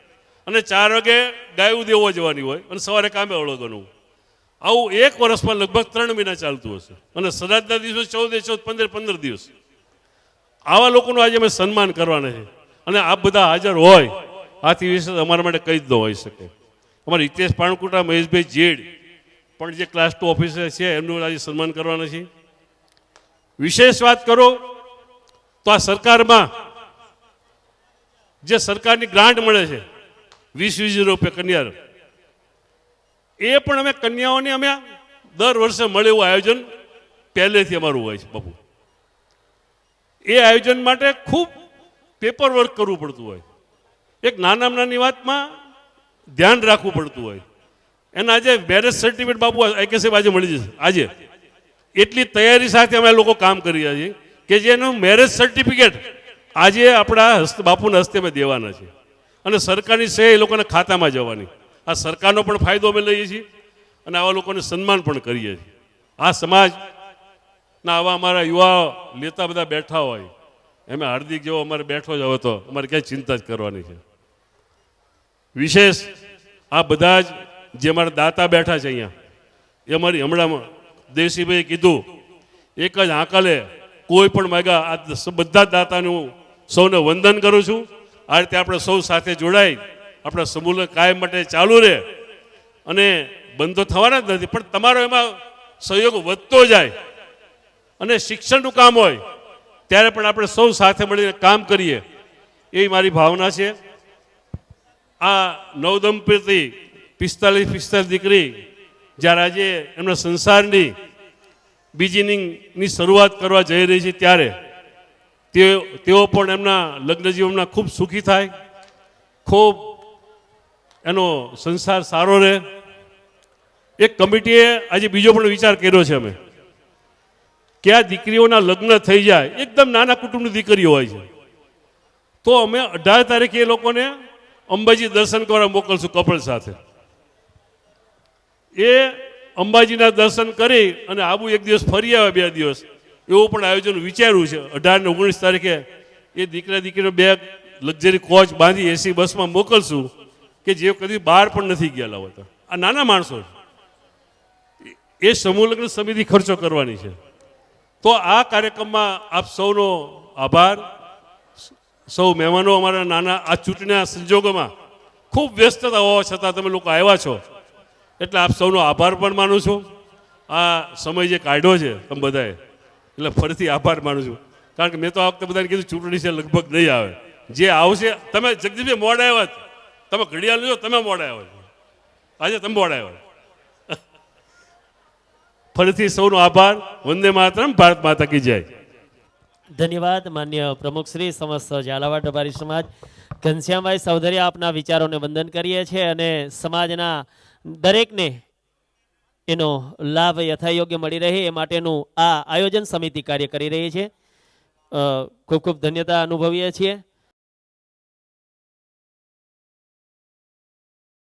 અને 4 વાગે ગાયું દેવો જવાની હોય અને સવારે કામે વળગવાનું. આવું 1 વર્ષમાં લગભગ 3 મહિના ચાલતું હશે. અને શ્રાદ્ધના દિવસો 14, 15 દિવસ. આવા લોકોનું આજે અમે સન્માન કરવાના છે. અને આ બધા હાજર હોય, આથી વિશે અમારા માટે કંઈ જ ન હોઈ શકે. અમારા હિતેશ પાણકુટા, મહેશભાઈ જેડ પણ જે ક્લાસ 2 ઓફિસર છે, એમનું આજે સન્માન કરવાના છે. વિશેષ વાત કરો તો આ સરકારમાં જે સરકારની ગ્રાન્ટ મળે છે 20,000 રૂપિયા કન્યા, એ પણ અમે કન્યાઓને અમે દર વર્ષે મળે એવું આયોજન પહેલેથી અમારું હોય છે બાપુ. એ આયોજન માટે ખૂબ પેપર વર્ક કરવું પડતું હોય, એક નાનામાં નાની વાતમાં ધ્યાન રાખવું પડતું હોય. એના આજે મેરેજ સર્ટિફિકેટ બાપુ કે સાહેબ આજે મળી જશે. આજે એટલી તૈયારી સાથે અમે લોકો કામ કરી રહ્યા છીએ કે જેનું મેરેજ સર્ટિફિકેટ આજે આપણા બાપુના હસ્તે અમે દેવાના છે. અને સરકારની સહી એ લોકોના ખાતામાં જવાની. આ સરકારનો પણ ફાયદો અમે લઈએ છીએ અને આવા લોકોને સન્માન પણ કરીએ છીએ. આ સમાજના આવા અમારા યુવા લેતા બધા બેઠા હોય, એમ હાર્દિક જેવો અમારે બેઠો જ હવે તો અમારે ક્યાંય ચિંતા જ કરવાની છે. વિશેષ આ બધા જ જે અમારા દાતા બેઠા છે અહીંયા, એ અમારી હમણાં દેવસીભાઈએ કીધું, એક જ આંકલે કોઈ પણ માગ્યા, આ બધા દાતાનું સૌને વંદન કરું છું. આ રીતે આપણે સૌ સાથે જોડાઈ આપણા સમૂહ કાયમ માટે ચાલુ રહે, અને બંધ તો થવાના જ નથી, પણ તમારો એમાં સહયોગ વધતો જાય. અને શિક્ષણનું કામ હોય ત્યારે પણ આપણે સૌ સાથે મળીને કામ કરીએ, એ મારી ભાવના છે. આ નવદંપતિ 45 દીકરી જ્યારે આજે એમના સંસારની બીજી ઇનિંગની શરૂઆત કરવા જઈ રહી છે, ત્યારે તેઓ પણ એમના લગ્ન જીવનમાં ખૂબ સુખી થાય ખૂબ એનો સંસાર સારો રહે. એક કમિટીએ આજે બીજો પણ વિચાર કર્યો છે અમે કે આ દીકરીઓના લગ્ન થઈ જાય, એકદમ નાના કુટુંબની દીકરીઓ હોય છે, તો અમે 18 તારીખે એ લોકોને અંબાજી દર્શન કરવા મોકલશું કપલ સાથે. એ અંબાજીના દર્શન કરી અને આબુ એક દિવસ ફરી આવે 2 દિવસ, એવું પણ આયોજન વિચાર્યું છે. 18 ને 19 તારીખે એ દીકરા દીકરીઓ 2 લક્ઝરી કોચ બાંધી એસી બસમાં મોકલશું કે જે કદી બહાર પણ નથી ગયેલા હોતા. આ નાના માણસો છે. એ સમૂહ લગ્ન સમિતિ ખર્ચો કરવાની છે. તો આ કાર્યક્રમમાં આપ સૌનો આભાર. સૌ મહેમાનો અમારા નાના આ ચૂંટણીના સંજોગોમાં ખૂબ વ્યસ્તતા હોવા છતાં તમે લોકો આવ્યા છો, એટલે આપ સૌનો આભાર પણ માનું છું. આ સમય જે કાઢ્યો છે તમે બધાએ, એટલે ફરીથી આભાર માનું છું. કારણ કે મેં તો આ વખતે બધાને કીધું ચૂંટણી છે લગભગ નહીં આવે, જે આવશે. તમે જગદીશભાઈ મોડા આવ્યા, તમે ઘડિયાળ લો, તમે મોડા આવ્યા, આજે તમે મોડા આવ્યા. ફરીથી સૌનો આભાર. વંદે માતરમ. ભારત માતા કી જય. ધન્યવાદ માન્ય પ્રમુખ શ્રી સમસ્ત ઝાલાવાડ રબારી સમાજ. ઘનશ્યામભાઈ ચૌધરી, આપના વિચારોને વંદન કરીએ છીએ અને સમાજના દરેકને એનો લાભ યથાયોગ્ય મળી રહે એ માટેનું આ આયોજન સમિતિ કાર્ય કરી રહી છે. ખૂબ ખૂબ ધન્યતા અનુભવીએ છીએ.